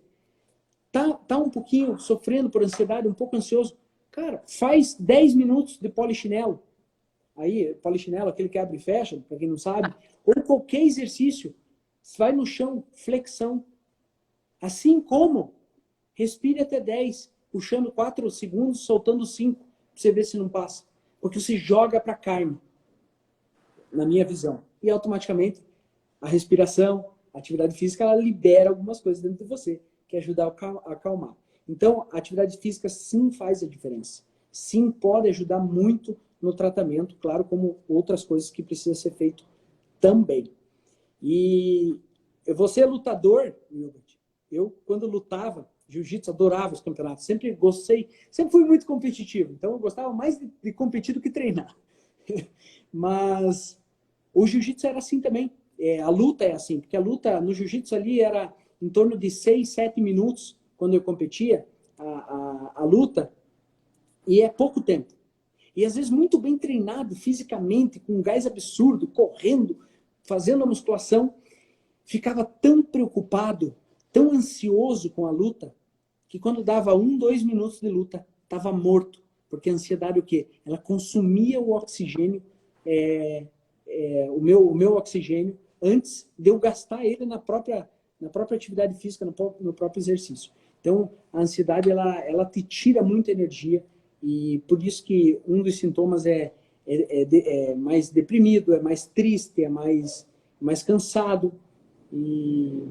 Tá um pouquinho sofrendo por ansiedade, um pouco ansioso? Cara, faz 10 minutos de polichinelo. Aí, polichinelo, aquele que abre e fecha, para quem não sabe. Ou qualquer exercício. Vai no chão, flexão. Assim como, respire até 10, puxando 4 segundos, soltando 5, para você ver se não passa. Porque você joga para a carne, na minha visão. E automaticamente, a respiração, a atividade física, ela libera algumas coisas dentro de você, que ajuda a acalmar. Então, a atividade física sim faz a diferença. Sim pode ajudar muito no tratamento, claro, como outras coisas que precisam ser feito também. E você é lutador, Wilbert. Eu, quando lutava, jiu-jitsu, adorava os campeonatos. Sempre gostei, sempre fui muito competitivo. Então, eu gostava mais de competir do que treinar. Mas o jiu-jitsu era assim também. A luta é assim, porque a luta no jiu-jitsu ali era em torno de 6, 7 minutos. quando eu competia, a luta, e é pouco tempo. E às vezes muito bem treinado fisicamente, com um gás absurdo, correndo, fazendo a musculação, ficava tão preocupado, tão ansioso com a luta, que quando dava 2 minutos de luta, estava morto. Porque a ansiedade, o quê? Ela consumia o oxigênio, o meu oxigênio, antes de eu gastar ele na própria atividade física, no próprio exercício. Então, a ansiedade, ela te tira muita energia, e por isso que um dos sintomas é mais deprimido, é mais triste, é mais cansado. E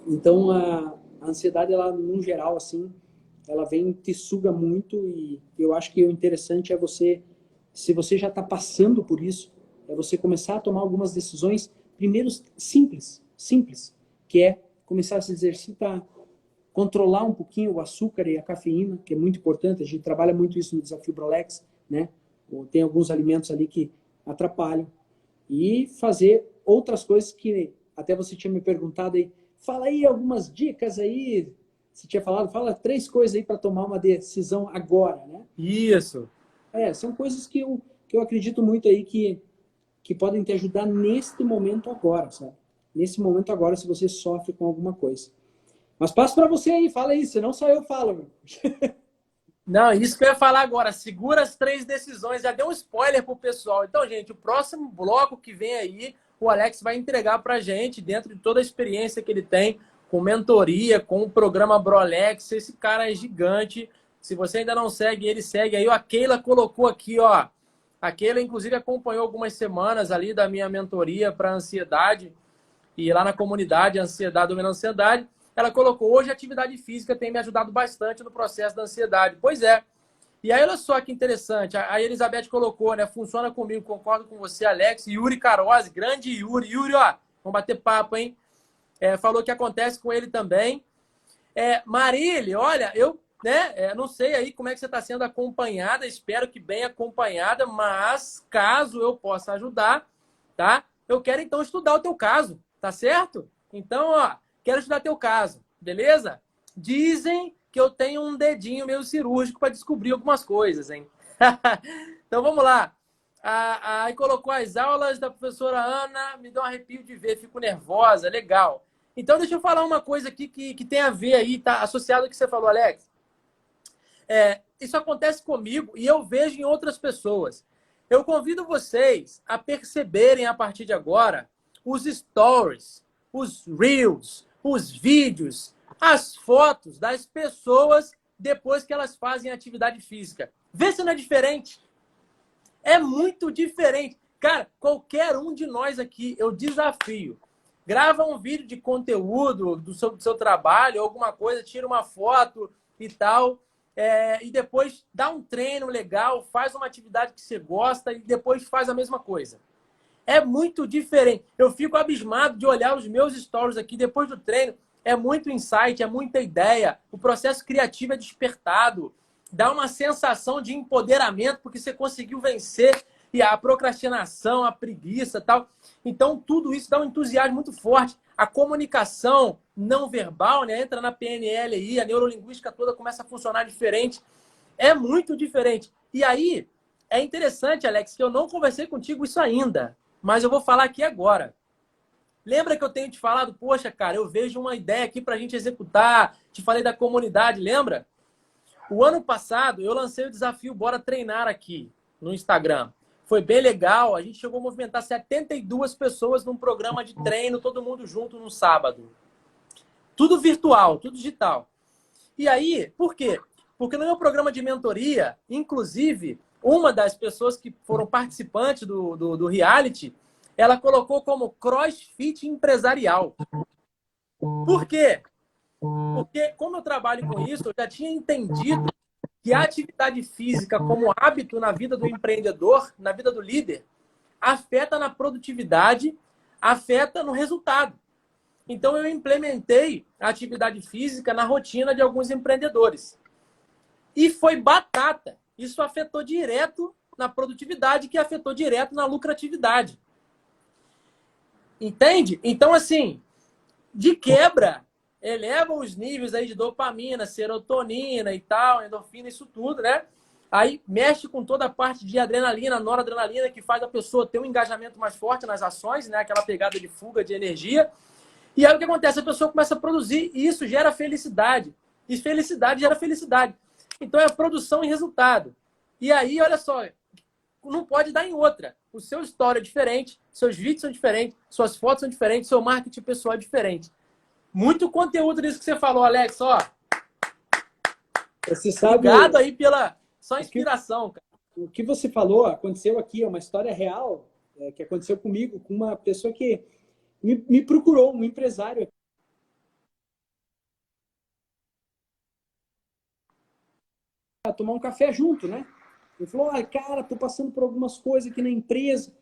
então a ansiedade, ela no geral assim, ela vem, te suga muito, e eu acho que o interessante é você, se você já está passando por isso, é você começar a tomar algumas decisões, primeiro simples, que é começar a se exercitar, controlar um pouquinho o açúcar e a cafeína, que é muito importante. A gente trabalha muito isso no Desafio Brolex, né? Tem alguns alimentos ali que atrapalham. E fazer outras coisas que até você tinha me perguntado aí. Fala aí algumas dicas aí. Você tinha falado, fala 3 coisas aí para tomar uma decisão agora, né? Isso. São coisas que eu acredito muito aí que podem te ajudar neste momento agora, sabe? Nesse momento agora, se você sofre com alguma coisa. Mas passo para você aí, fala aí, senão só eu falo. Meu. Não, isso que eu ia falar agora. Segura as 3 decisões. Já deu um spoiler pro pessoal. Então, gente, o próximo bloco que vem aí, o Alex vai entregar pra gente, dentro de toda a experiência que ele tem, com mentoria, com o programa Brolex. Esse cara é gigante. Se você ainda não segue ele, segue aí. A Keila colocou aqui, ó. A Keila, inclusive, acompanhou algumas semanas ali da minha mentoria para ansiedade. E lá na comunidade, Ansiedade Dominando Ansiedade, ela colocou: hoje a atividade física tem me ajudado bastante no processo da ansiedade. Pois é. E aí, olha só que interessante. A Elizabeth colocou, né? Funciona comigo, concordo com você, Alex. Yuri Carose, grande Yuri. Yuri, ó, vamos bater papo, hein? Falou que acontece com ele também. Marília, olha, eu não sei aí como é que você está sendo acompanhada, espero que bem acompanhada, mas caso eu possa ajudar, tá? Eu quero então estudar o teu caso, tá certo? Então, ó, quero estudar teu caso, beleza? Dizem que eu tenho um dedinho meio cirúrgico para descobrir algumas coisas, hein? Então, vamos lá. Aí colocou as aulas da professora Ana, me dá um arrepio de ver, fico nervosa, legal. Então, deixa eu falar uma coisa aqui que tem a ver aí, tá associado ao que você falou, Alex. Isso acontece comigo e eu vejo em outras pessoas. Eu convido vocês a perceberem a partir de agora os stories, os reels, os vídeos, as fotos das pessoas depois que elas fazem atividade física. Vê se não é diferente. É muito diferente. Cara, qualquer um de nós aqui, eu desafio. Grava um vídeo de conteúdo do seu trabalho, alguma coisa, tira uma foto e tal, e depois dá um treino legal, faz uma atividade que você gosta e depois faz a mesma coisa. É muito diferente. Eu fico abismado de olhar os meus stories aqui depois do treino. É muito insight, é muita ideia. O processo criativo é despertado. Dá uma sensação de empoderamento porque você conseguiu vencer e a procrastinação, a preguiça e tal. Então, tudo isso dá um entusiasmo muito forte. A comunicação não verbal, né? Entra na PNL aí, a neurolinguística toda começa a funcionar diferente. É muito diferente. E aí, é interessante, Alex, que eu não conversei contigo isso ainda, mas eu vou falar aqui agora. Lembra que eu tenho te falado, poxa, cara, eu vejo uma ideia aqui pra gente executar, te falei da comunidade, lembra? O ano passado, eu lancei o desafio Bora Treinar aqui no Instagram. Foi bem legal. A gente chegou a movimentar 72 pessoas num programa de treino, todo mundo junto no sábado. Tudo virtual, tudo digital. E aí, por quê? Porque no meu programa de mentoria, inclusive, uma das pessoas que foram participantes do reality, ela colocou como CrossFit empresarial. Por quê? Porque, como eu trabalho com isso, eu já tinha entendido que a atividade física como hábito na vida do empreendedor, na vida do líder, afeta na produtividade, afeta no resultado. Então, eu implementei a atividade física na rotina de alguns empreendedores. E foi batata. Isso afetou direto na produtividade, que afetou direto na lucratividade. Entende? Então, assim, de quebra, eleva os níveis aí de dopamina, serotonina e tal, endorfina, isso tudo, né? Aí mexe com toda a parte de adrenalina, noradrenalina, que faz a pessoa ter um engajamento mais forte nas ações, né? Aquela pegada de fuga de energia. E aí o que acontece? A pessoa começa a produzir e isso gera felicidade. E felicidade gera felicidade. Então é produção e resultado. E aí, olha só, não pode dar em outra. O seu story é diferente, seus vídeos são diferentes, suas fotos são diferentes, seu marketing pessoal é diferente. Muito conteúdo nisso que você falou, Alex. Ó, Você sabe, obrigado aí pela só inspiração, cara. o que você falou aconteceu aqui, é uma história real que aconteceu comigo, com uma pessoa que me procurou, um empresário, a tomar um café junto, né? Ele falou, ah, cara, tô passando por algumas coisas aqui na empresa.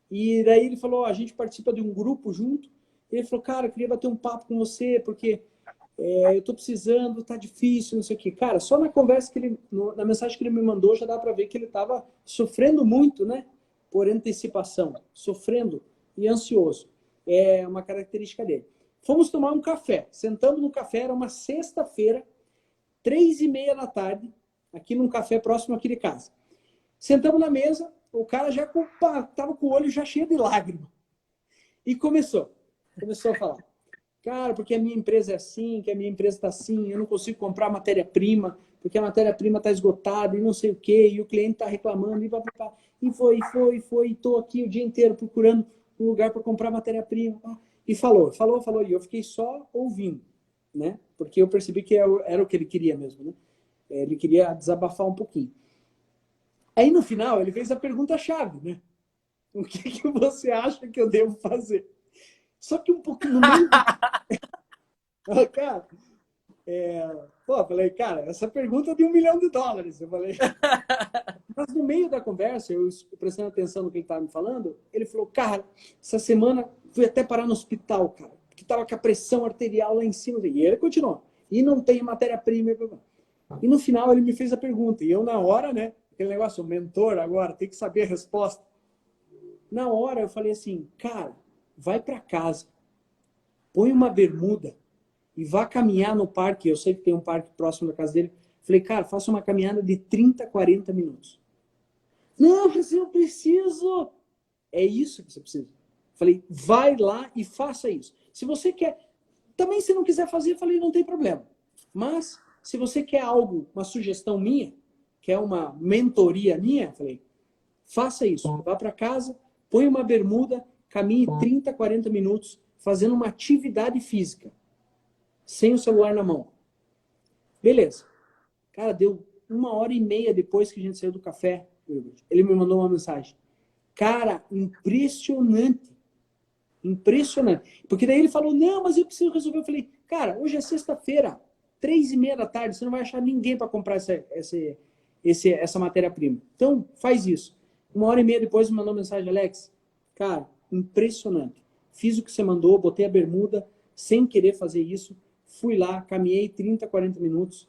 E daí ele falou, a gente participa de um grupo junto. Ele falou, cara, eu queria bater um papo com você, porque eu tô precisando, tá difícil, não sei o quê. Cara, só na conversa que ele, na mensagem que ele me mandou, já dá para ver que ele tava sofrendo muito, né? Por antecipação, sofrendo e ansioso. É uma característica dele. Fomos tomar um café. Sentamos no café, era uma sexta-feira, 3:30 da tarde, aqui num café próximo aqui de casa. Sentamos na mesa, o cara já tava com o olho já cheio de lágrimas. E começou a falar. Cara, porque a minha empresa é assim, que a minha empresa está assim, eu não consigo comprar matéria-prima, porque a matéria-prima está esgotada e não sei o quê, e o cliente está reclamando, e foi, estou aqui o dia inteiro procurando um lugar para comprar matéria-prima. E falou, e eu fiquei só ouvindo, né? Porque eu percebi que era o que ele queria mesmo, né? Ele queria desabafar um pouquinho. Aí, no final, ele fez a pergunta-chave, né? O que você acha que eu devo fazer? Só que um pouquinho no meio... Cara, falei, cara, essa pergunta é de $1 milhão. Eu falei... Mas no meio da conversa, eu prestando atenção no que ele estava me falando, ele falou, cara, essa semana fui até parar no hospital, cara, porque estava com a pressão arterial lá em cima. E ele continuou. E não tem matéria-prima. E no final ele me fez a pergunta. E eu, na hora, né? Aquele negócio, o mentor agora, tem que saber a resposta. Na hora eu falei assim, cara, vai para casa, põe uma bermuda e vá caminhar no parque. Eu sei que tem um parque próximo da casa dele. Falei, cara, faça uma caminhada de 30, 40 minutos. Não, mas eu preciso. É isso que você precisa. Falei, vai lá e faça isso. Se você quer... Também se não quiser fazer, falei, não tem problema. Mas, se você quer algo, uma sugestão minha, quer uma mentoria minha, falei, faça isso. Vá para casa, põe uma bermuda, caminhe 30, 40 minutos, fazendo uma atividade física. Sem o celular na mão. Beleza. Cara, deu 1h30 depois que a gente saiu do café, ele me mandou uma mensagem. Cara, impressionante. Impressionante. Porque daí ele falou, não, mas eu preciso resolver. Eu falei, cara, hoje é sexta-feira, 3:30 da tarde, você não vai achar ninguém para comprar essa matéria-prima. Então, faz isso. 1h30 depois me mandou mensagem, Alex, cara, impressionante. Fiz o que você mandou, botei a bermuda, sem querer fazer isso. Fui lá, caminhei 30, 40 minutos,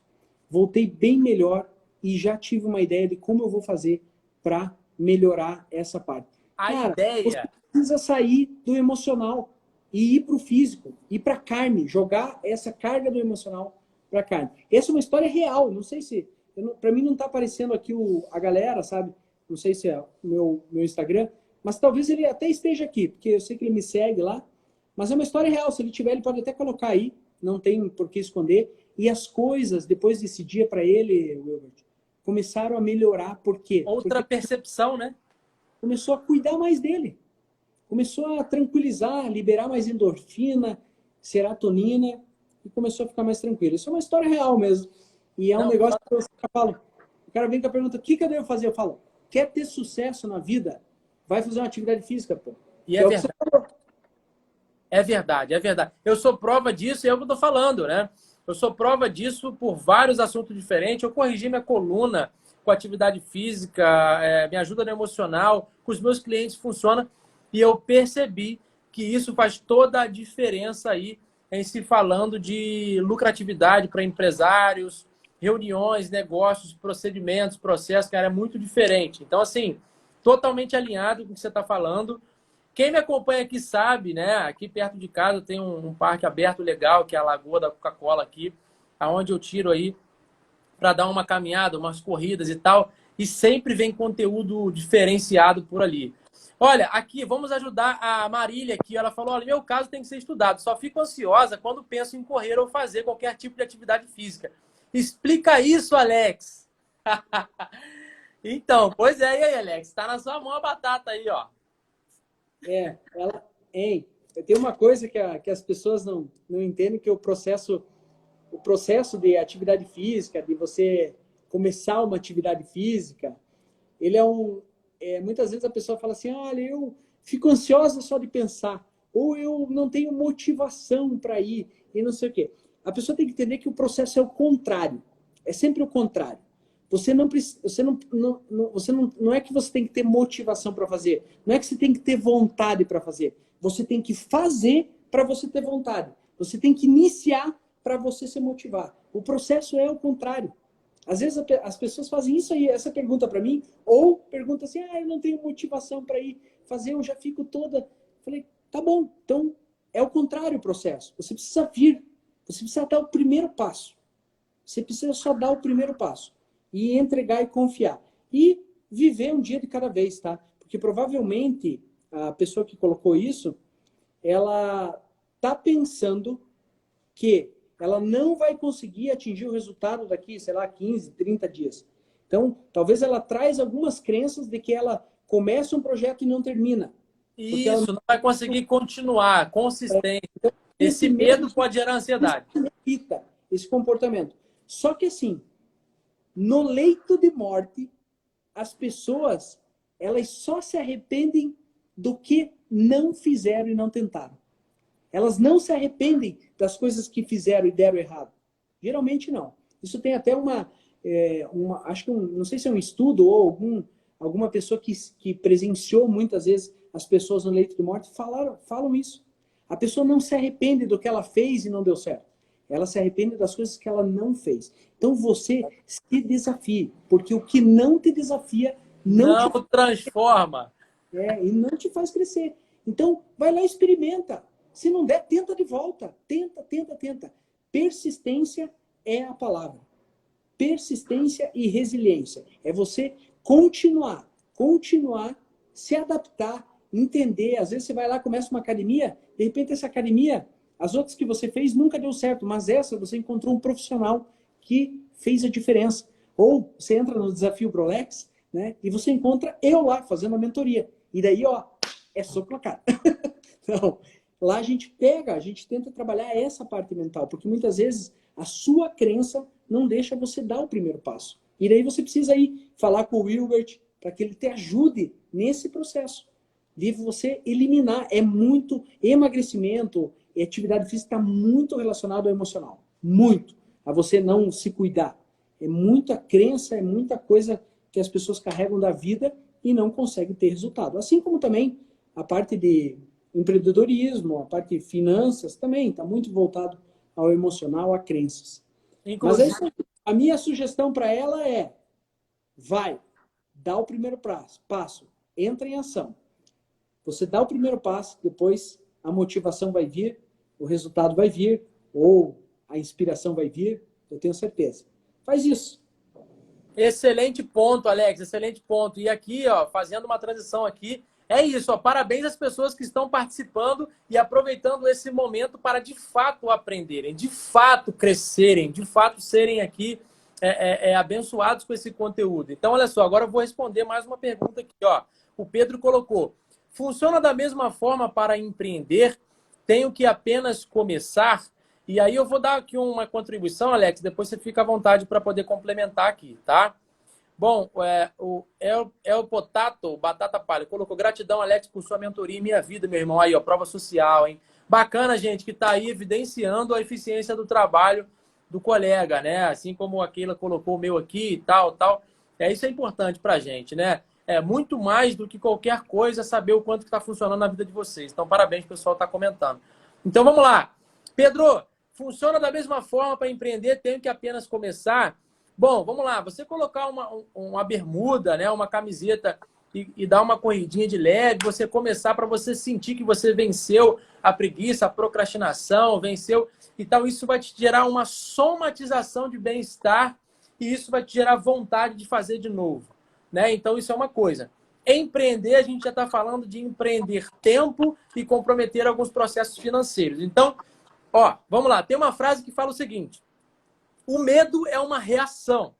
voltei bem melhor e já tive uma ideia de como eu vou fazer para melhorar essa parte. Cara, você precisa sair do emocional e ir para o físico, ir para a carne, jogar essa carga do emocional para a carne. Essa é uma história real, não sei se... Para mim não está aparecendo aqui a galera, sabe? Não sei se é o meu Instagram, mas talvez ele até esteja aqui, porque eu sei que ele me segue lá. Mas é uma história real, se ele tiver, ele pode até colocar aí, não tem por que esconder. E as coisas, depois desse dia para ele, Wilbert, começaram a melhorar. Por quê? Outra percepção, né? Começou a cuidar mais dele. Começou a tranquilizar, liberar mais endorfina, serotonina, e começou a ficar mais tranquilo. Isso é uma história real mesmo. E é um negócio que eu falo. O cara vem com a pergunta, o que eu devo fazer? Eu falo, quer ter sucesso na vida? Vai fazer uma atividade física, pô. E é verdade. É verdade, é verdade. Eu sou prova disso e é o que eu tô falando, né? Eu sou prova disso por vários assuntos diferentes. Eu corrigi minha coluna com atividade física, minha ajuda no emocional, com os meus clientes funciona. E eu percebi que isso faz toda a diferença aí em se falando de lucratividade para empresários, reuniões, negócios, procedimentos, processos, cara, é muito diferente. Então, assim, totalmente alinhado com o que você está falando. Quem me acompanha aqui sabe, né? Aqui perto de casa tem um parque aberto legal, que é a Lagoa da Coca-Cola aqui, aonde eu tiro aí para dar uma caminhada, umas corridas e tal, e sempre vem conteúdo diferenciado por ali. Olha, aqui, vamos ajudar a Marília aqui. Ela falou, olha, meu caso tem que ser estudado. Só fico ansiosa quando penso em correr ou fazer qualquer tipo de atividade física. Explica isso, Alex. Então, pois é, e aí, Alex? Está na sua mão a batata aí, ó. Hein, tem uma coisa que as pessoas não entendem, que o processo de atividade física, de você começar uma atividade física, ele muitas vezes a pessoa fala assim, olha, eu fico ansiosa só de pensar, ou eu não tenho motivação para ir, e não sei o quê. A pessoa tem que entender que o processo é o contrário, é sempre o contrário. Não é que você tem que ter motivação para fazer, não é que você tem que ter vontade para fazer, você tem que fazer para você ter vontade, você tem que iniciar para você se motivar. O processo é o contrário. Às vezes as pessoas fazem isso aí, essa pergunta para mim, ou perguntam assim, eu não tenho motivação para ir fazer, eu já fico toda... Falei, tá bom, então é o contrário o processo. Você precisa vir, você precisa dar o primeiro passo. Você precisa só dar o primeiro passo. E entregar e confiar. E viver um dia de cada vez, tá? Porque provavelmente a pessoa que colocou isso, ela tá pensando que ela não vai conseguir atingir o resultado daqui, sei lá, 15, 30 dias. Então, talvez ela traz algumas crenças de que ela começa um projeto e não termina. Isso, ela não vai conseguir continuar, consistente. Então, Esse medo pode gerar ansiedade. Repita esse comportamento. Só que assim, no leito de morte, as pessoas, elas só se arrependem do que não fizeram e não tentaram. Elas não se arrependem das coisas que fizeram e deram errado. Geralmente não. Isso tem até acho que não sei se é um estudo ou alguma pessoa que presenciou muitas vezes as pessoas no leito de morte falam isso. A pessoa não se arrepende do que ela fez e não deu certo. Ela se arrepende das coisas que ela não fez. Então você se desafie, porque o que não te desafia não te transforma. E não te faz crescer. Então vai lá e experimenta. Se não der, tenta de volta. Tenta. Persistência é a palavra. Persistência e resiliência. É você continuar, se adaptar, entender. Às vezes você vai lá, começa uma academia, de repente essa academia, as outras que você fez nunca deu certo, mas essa você encontrou um profissional que fez a diferença. Ou você entra no Desafio Brolex, né, e você encontra eu lá fazendo a mentoria. E daí, é soco na cara. Então, lá a gente tenta trabalhar essa parte mental, porque muitas vezes a sua crença não deixa você dar o primeiro passo. E daí você precisa ir falar com o Wilbert para que ele te ajude nesse processo de você eliminar. É muito emagrecimento e atividade física está muito relacionado ao emocional. Muito. A você não se cuidar. É muita crença, é muita coisa que as pessoas carregam da vida e não conseguem ter resultado. Assim como também a parte de empreendedorismo, a parte de finanças também está muito voltado ao emocional, a crenças. Inclusive... Mas a minha sugestão para ela é: vai, dá o primeiro passo, entra em ação. Você dá o primeiro passo, depois a motivação vai vir, o resultado vai vir, ou a inspiração vai vir, eu tenho certeza. Faz isso. Excelente ponto, Alex, excelente ponto. E aqui, fazendo uma transição aqui, é isso, parabéns às pessoas que estão participando e aproveitando esse momento para de fato aprenderem, de fato crescerem, de fato serem aqui abençoados com esse conteúdo. Então, olha só, agora eu vou responder mais uma pergunta aqui. O Pedro colocou: funciona da mesma forma para empreender? Tenho que apenas começar? E aí eu vou dar aqui uma contribuição, Alex, depois você fica à vontade para poder complementar aqui, tá? Bom, o El Potato, Batata Palha, colocou: gratidão, Alex, por sua mentoria em minha vida, meu irmão. Aí, prova social, hein? Bacana, gente, que está aí evidenciando a eficiência do trabalho do colega, né? Assim como a Keila colocou o meu aqui e tal. Isso é importante para a gente, né? É muito mais do que qualquer coisa saber o quanto está funcionando na vida de vocês. Então, parabéns, o pessoal está comentando. Então, vamos lá. Pedro, funciona da mesma forma para empreender? Tenho que apenas começar? Bom, vamos lá. Você colocar uma bermuda, né, uma camiseta e dar uma corridinha de leve, você começar para você sentir que você venceu a preguiça, a procrastinação, venceu. Então, isso vai te gerar uma somatização de bem-estar e isso vai te gerar vontade de fazer de novo, né? Então, isso é uma coisa. Empreender, a gente já está falando de empreender tempo e comprometer alguns processos financeiros. Então, ó, vamos lá. Tem uma frase que fala o seguinte: o medo é uma reação,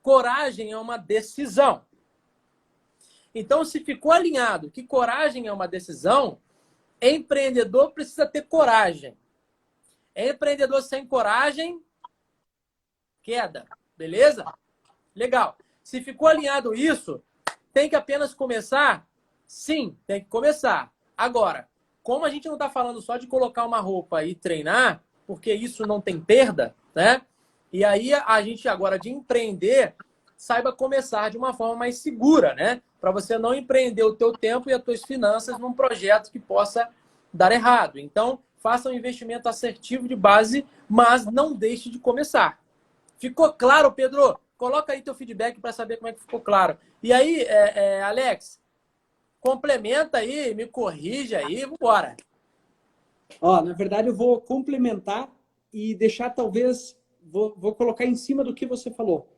coragem é uma decisão. Então, se ficou alinhado que coragem é uma decisão, empreendedor precisa ter coragem. Empreendedor sem coragem, queda. Beleza? Legal. Se ficou alinhado isso, tem que apenas começar? Sim, tem que começar. Agora, como a gente não está falando só de colocar uma roupa e treinar, porque isso não tem perda, né? E aí a gente agora de empreender, saiba começar de uma forma mais segura, né? Para você não empreender o teu tempo e as tuas finanças num projeto que possa dar errado. Então, faça um investimento assertivo de base, mas não deixe de começar. Ficou claro, Pedro? Coloca aí teu feedback para saber como é que ficou claro. E aí, Alex, complementa aí, me corrija aí, vambora. Ó, na verdade, eu vou complementar e deixar, talvez, vou colocar em cima do que você falou.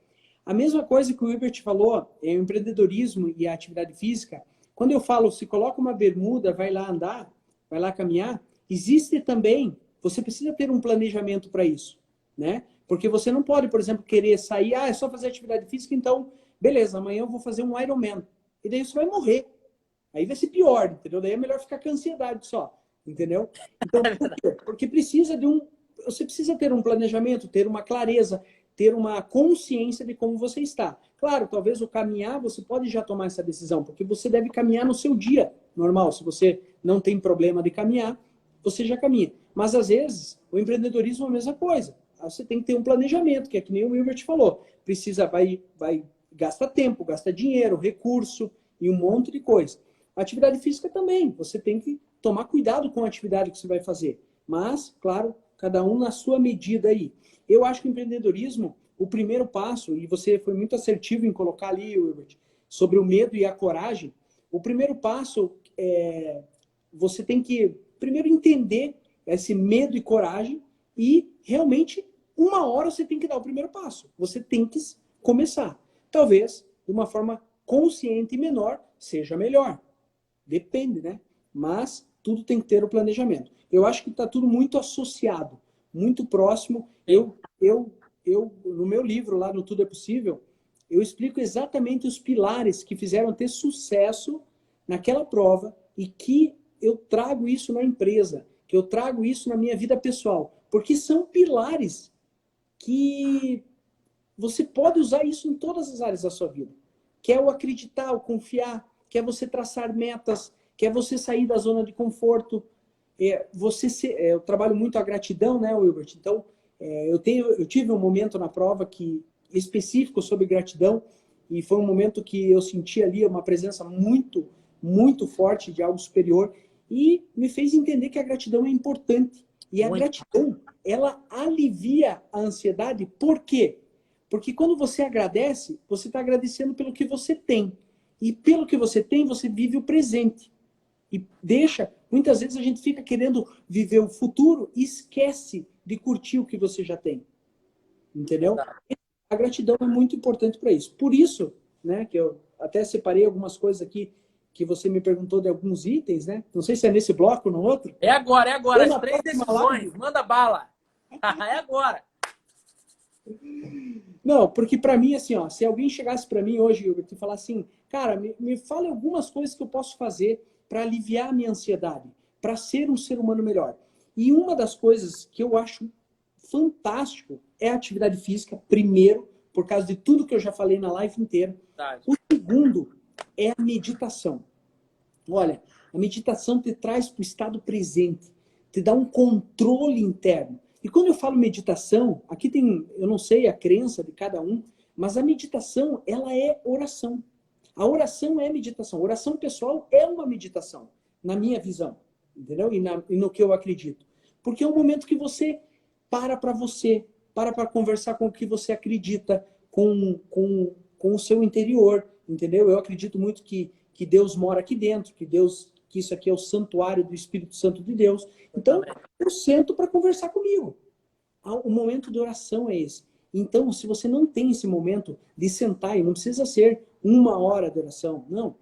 A mesma coisa que o Hilbert falou, é o empreendedorismo e a atividade física. Quando eu falo, se coloca uma bermuda, vai lá andar, vai lá caminhar, existe também, você precisa ter um planejamento para isso, né? Porque você não pode, por exemplo, querer sair, é só fazer atividade física, então, beleza, amanhã eu vou fazer um Ironman. E daí você vai morrer. Aí vai ser pior, entendeu? Daí é melhor ficar com ansiedade só, entendeu? Então, por quê? Porque você precisa ter um planejamento, ter uma clareza, ter uma consciência de como você está. Claro, talvez o caminhar, você pode já tomar essa decisão, porque você deve caminhar no seu dia normal. Se você não tem problema de caminhar, você já caminha. Mas, às vezes, o empreendedorismo é a mesma coisa. Você tem que ter um planejamento, que é que nem o Wilbert falou. Precisa, vai gasta tempo, gasta dinheiro, recurso e um monte de coisa. A atividade física também. Você tem que tomar cuidado com a atividade que você vai fazer. Mas, claro, cada um na sua medida aí. Eu acho que o empreendedorismo, o primeiro passo, e você foi muito assertivo em colocar ali, Wilbert, sobre o medo e a coragem. O primeiro passo é você tem que primeiro entender esse medo e coragem e realmente uma hora você tem que dar o primeiro passo. Você tem que começar. Talvez de uma forma consciente e menor seja melhor. Depende, né? Mas tudo tem que ter o planejamento. Eu acho que está tudo muito associado, muito próximo. Eu, no meu livro, lá no Tudo é Possível, eu explico exatamente os pilares que fizeram ter sucesso naquela prova e que eu trago isso na empresa, que eu trago isso na minha vida pessoal. Porque são pilares que você pode usar isso em todas as áreas da sua vida. Que é o acreditar, o confiar, que é você traçar metas, que é você sair da zona de conforto. Eu trabalho muito a gratidão, né, Wilbert? Então, eu tive um momento na prova específico sobre gratidão e foi um momento que eu senti ali uma presença muito, muito forte de algo superior e me fez entender que a gratidão é importante. E a gratidão, ela alivia a ansiedade. Por quê? Porque quando você agradece, você está agradecendo pelo que você tem. E pelo que você tem, você vive o presente. E muitas vezes a gente fica querendo viver o futuro e esquece de curtir o que você já tem. Entendeu? A gratidão é muito importante para isso. Por isso, né, que eu até separei algumas coisas aqui que você me perguntou de alguns itens, né? Não sei se é nesse bloco ou no outro. É agora. As 3 decisões. Manda bala. É agora. Não, porque para mim, assim, ó, se alguém chegasse para mim hoje, Hilbert, e falar assim, cara, me fale algumas coisas que eu posso fazer para aliviar a minha ansiedade, para ser um ser humano melhor. E uma das coisas que eu acho fantástico é a atividade física, primeiro, por causa de tudo que eu já falei na live inteira. O segundo é a meditação. Olha, a meditação te traz para o estado presente, te dá um controle interno. E quando eu falo meditação, aqui tem, eu não sei a crença de cada um, mas a meditação, ela é oração. A oração é meditação. A oração pessoal é uma meditação, na minha visão, entendeu? E no que eu acredito. Porque é um momento que você para conversar com o que você acredita, com o seu interior, entendeu? Eu acredito muito que Deus mora aqui dentro, que isso aqui é o santuário do Espírito Santo de Deus. Então, eu sento para conversar comigo. O momento de oração é esse. Então, se você não tem esse momento de sentar, e não precisa ser 1 hora de oração, não,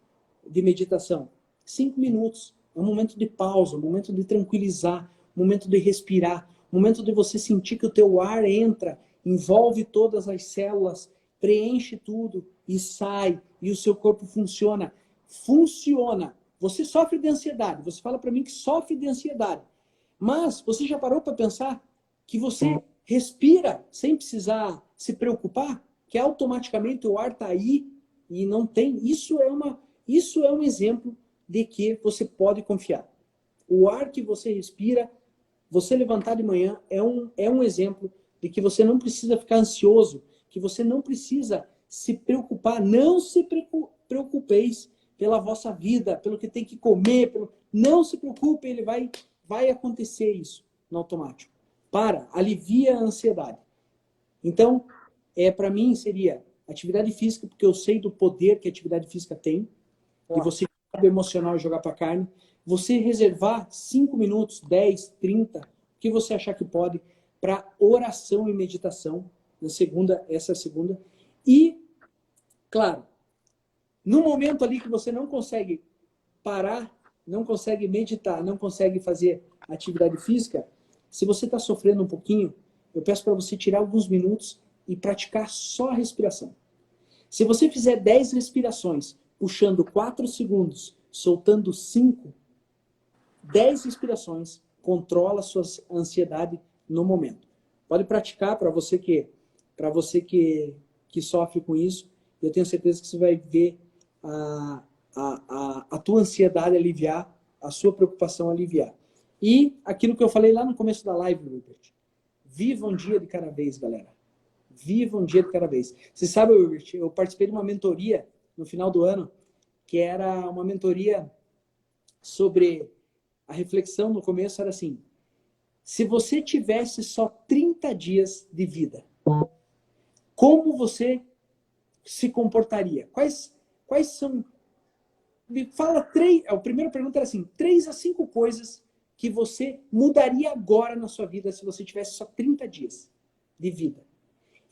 de meditação, 5 minutos. É um momento de pausa, um momento de tranquilizar, um momento de respirar, um momento de você sentir que o teu ar entra, envolve todas as células, preenche tudo e sai, e o seu corpo funciona. Funciona. Você sofre de ansiedade. Você fala para mim que sofre de ansiedade. Mas você já parou para pensar que você respira sem precisar se preocupar? Que automaticamente o ar está aí e não tem. Isso é um exemplo de que você pode confiar. O ar que você respira, você levantar de manhã, é um exemplo de que você não precisa ficar ansioso, que você não precisa se preocupar. Não se preocupeis pela vossa vida, pelo que tem que comer. Não se preocupe, vai acontecer isso no automático. Alivia a ansiedade. Então, para mim seria atividade física, porque eu sei do poder que a atividade física tem, e você sabe emocional jogar para carne. Você reservar 5 minutos, 10, 30, o que você achar que pode, para oração e meditação, essa segunda. E, claro, no momento ali que você não consegue parar, não consegue meditar, não consegue fazer atividade física, se você está sofrendo um pouquinho, eu peço para você tirar alguns minutos e praticar só a respiração. Se você fizer 10 respirações, puxando 4 segundos, soltando 5, 10 respirações, controla a sua ansiedade no momento. Pode praticar para você que sofre com isso. Eu tenho certeza que você vai ver a tua ansiedade aliviar, a sua preocupação aliviar. E aquilo que eu falei lá no começo da live, Wilbert, viva um dia de cada vez, galera. Viva um dia de cada vez. Você sabe, Wilbert, eu participei de uma mentoria no final do ano, que era uma mentoria sobre a reflexão no começo, era assim: se você tivesse só 30 dias de vida, como você se comportaria? Quais são... Me fala 3... A primeira pergunta era assim: 3 a 5 coisas que você mudaria agora na sua vida se você tivesse só 30 dias de vida.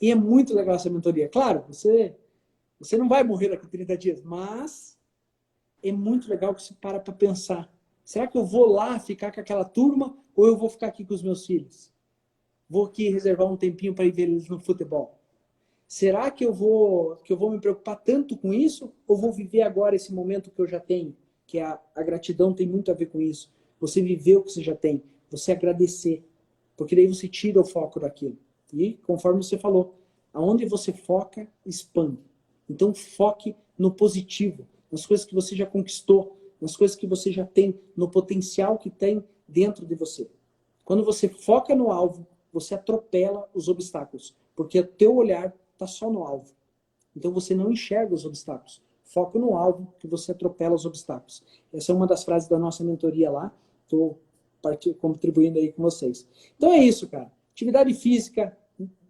E é muito legal essa mentoria. Claro, você não vai morrer daqui a 30 dias, mas é muito legal que você para pensar. Será que eu vou lá ficar com aquela turma ou eu vou ficar aqui com os meus filhos? Vou aqui reservar um tempinho para ir ver eles no futebol. Será que eu vou me preocupar tanto com isso ou vou viver agora esse momento que eu já tenho? Que a gratidão tem muito a ver com isso. Você viver o que você já tem. Você agradecer. Porque daí você tira o foco daquilo. E, conforme você falou, aonde você foca, expande. Então, foque no positivo, nas coisas que você já conquistou, nas coisas que você já tem, no potencial que tem dentro de você. Quando você foca no alvo, você atropela os obstáculos, porque o teu olhar está só no alvo. Então, você não enxerga os obstáculos. Foco no alvo, que você atropela os obstáculos. Essa é uma das frases da nossa mentoria lá. Estou contribuindo aí com vocês. Então, é isso, cara. Atividade física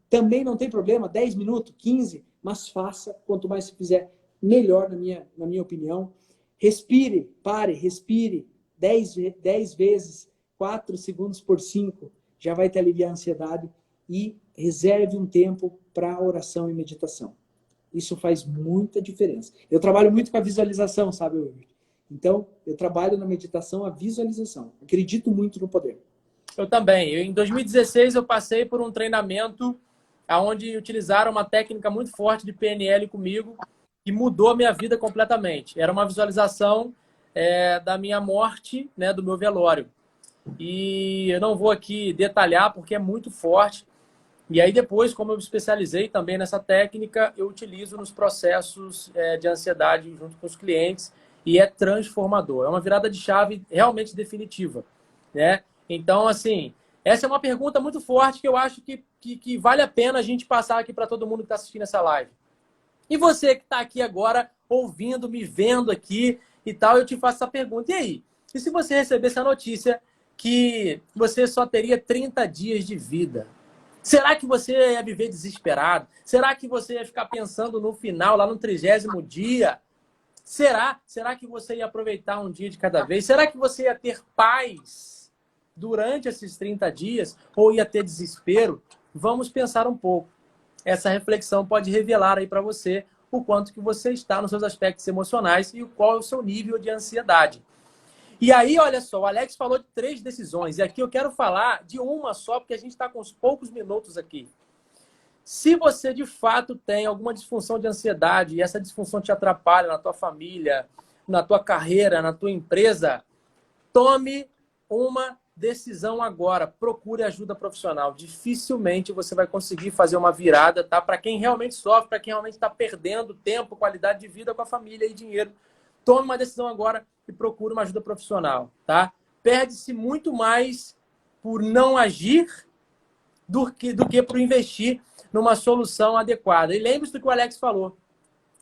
também não tem problema, 10 minutos, 15, mas faça. Quanto mais você fizer, melhor, na minha opinião. Respire, respire 10 vezes, 4 segundos por 5, já vai te aliviar a ansiedade. E reserve um tempo para oração e meditação. Isso faz muita diferença. Eu trabalho muito com a visualização, sabe, Wilbert? Então, eu trabalho na meditação a visualização. Acredito muito no poder. Eu também. Em 2016, eu passei por um treinamento onde utilizaram uma técnica muito forte de PNL comigo que mudou a minha vida completamente. Era uma visualização da minha morte, né, do meu velório. E eu não vou aqui detalhar porque é muito forte. E aí depois, como eu me especializei também nessa técnica, eu utilizo nos processos de ansiedade junto com os clientes e é transformador. É uma virada de chave realmente definitiva, né? Então, assim, essa é uma pergunta muito forte que eu acho que vale a pena a gente passar aqui para todo mundo que está assistindo essa live. E você que está aqui agora, ouvindo, me vendo aqui e tal, eu te faço essa pergunta. E aí? E se você recebesse a notícia que você só teria 30 dias de vida? Será que você ia viver desesperado? Será que você ia ficar pensando no final, lá no 30º dia? Será? Será que você ia aproveitar um dia de cada vez? Será que você ia ter paz durante esses 30 dias? Ou ia ter desespero? Vamos pensar um pouco. Essa reflexão pode revelar aí para você o quanto que você está nos seus aspectos emocionais e qual é o seu nível de ansiedade. E aí, olha só, o Alex falou de 3 decisões. E aqui eu quero falar de uma só, porque a gente está com uns poucos minutos aqui. Se você, de fato, tem alguma disfunção de ansiedade e essa disfunção te atrapalha na tua família, na tua carreira, na tua empresa, tome uma decisão agora. Procure ajuda profissional. Dificilmente você vai conseguir fazer uma virada, tá? Para quem realmente sofre, para quem realmente está perdendo tempo, qualidade de vida com a família e dinheiro. Tome uma decisão agora e procure uma ajuda profissional, tá? Perde-se muito mais por não agir do que por investir numa solução adequada. E lembre-se do que o Alex falou.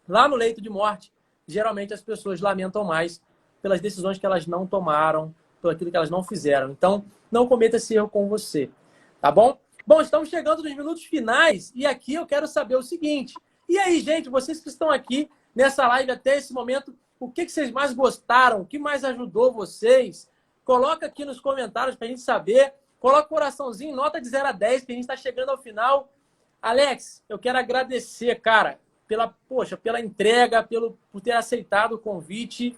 Lá no leito de morte, geralmente as pessoas lamentam mais pelas decisões que elas não tomaram, por aquilo que elas não fizeram. Então, não cometa esse erro com você, tá bom? Bom, estamos chegando nos minutos finais e aqui eu quero saber o seguinte. E aí, gente, vocês que estão aqui nessa live até esse momento, o que vocês mais gostaram? O que mais ajudou vocês? Coloca aqui nos comentários para a gente saber. Coloca o coraçãozinho, nota de 0 a 10, que a gente está chegando ao final. Alex, eu quero agradecer, cara, pela entrega, por ter aceitado o convite.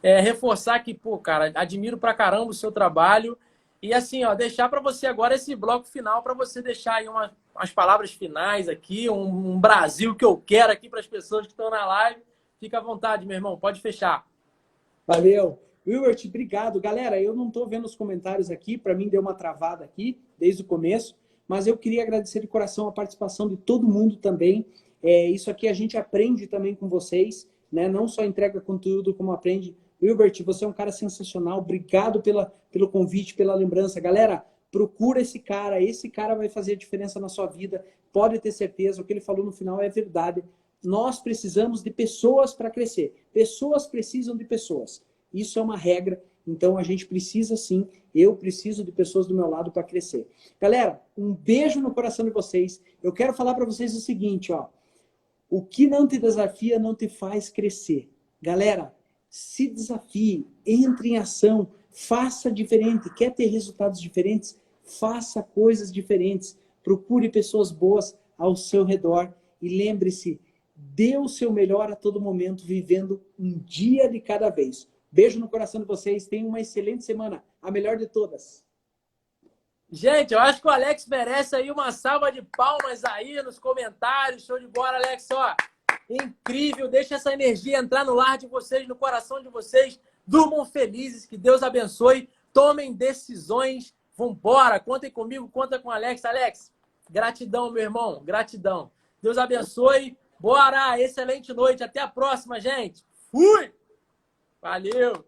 Reforçar que, cara, admiro pra caramba o seu trabalho. E assim, ó, deixar para você agora esse bloco final, para você deixar aí umas palavras finais aqui, um Brasil que eu quero aqui para as pessoas que estão na live. Fica à vontade, meu irmão, pode fechar. Valeu. Wilbert, obrigado. Galera, eu não estou vendo os comentários aqui, para mim deu uma travada aqui desde o começo, mas eu queria agradecer de coração a participação de todo mundo também. Isso aqui a gente aprende também com vocês, né? Não só entrega conteúdo, como aprende. Wilbert, você é um cara sensacional. Obrigado pelo convite, pela lembrança. Galera, procura esse cara vai fazer a diferença na sua vida. Pode ter certeza, o que ele falou no final é verdade. Nós precisamos de pessoas para crescer. Pessoas precisam de pessoas. Isso é uma regra, então a gente precisa sim, eu preciso de pessoas do meu lado para crescer. Galera, um beijo no coração de vocês. Eu quero falar para vocês o seguinte, ó. O que não te desafia não te faz crescer. Galera, se desafie, entre em ação, faça diferente. Quer ter resultados diferentes? Faça coisas diferentes. Procure pessoas boas ao seu redor e lembre-se, dê o seu melhor a todo momento, vivendo um dia de cada vez. Beijo no coração de vocês. Tenham uma excelente semana. A melhor de todas. Gente, eu acho que o Alex merece aí uma salva de palmas aí nos comentários. Show de bola, Alex. Ó, incrível. Deixa essa energia entrar no lar de vocês, no coração de vocês. Durmam felizes. Que Deus abençoe. Tomem decisões. Vambora. Contem comigo. Conta com o Alex. Alex, gratidão, meu irmão. Gratidão. Deus abençoe. Bora. Excelente noite. Até a próxima, gente. Fui! Valeu!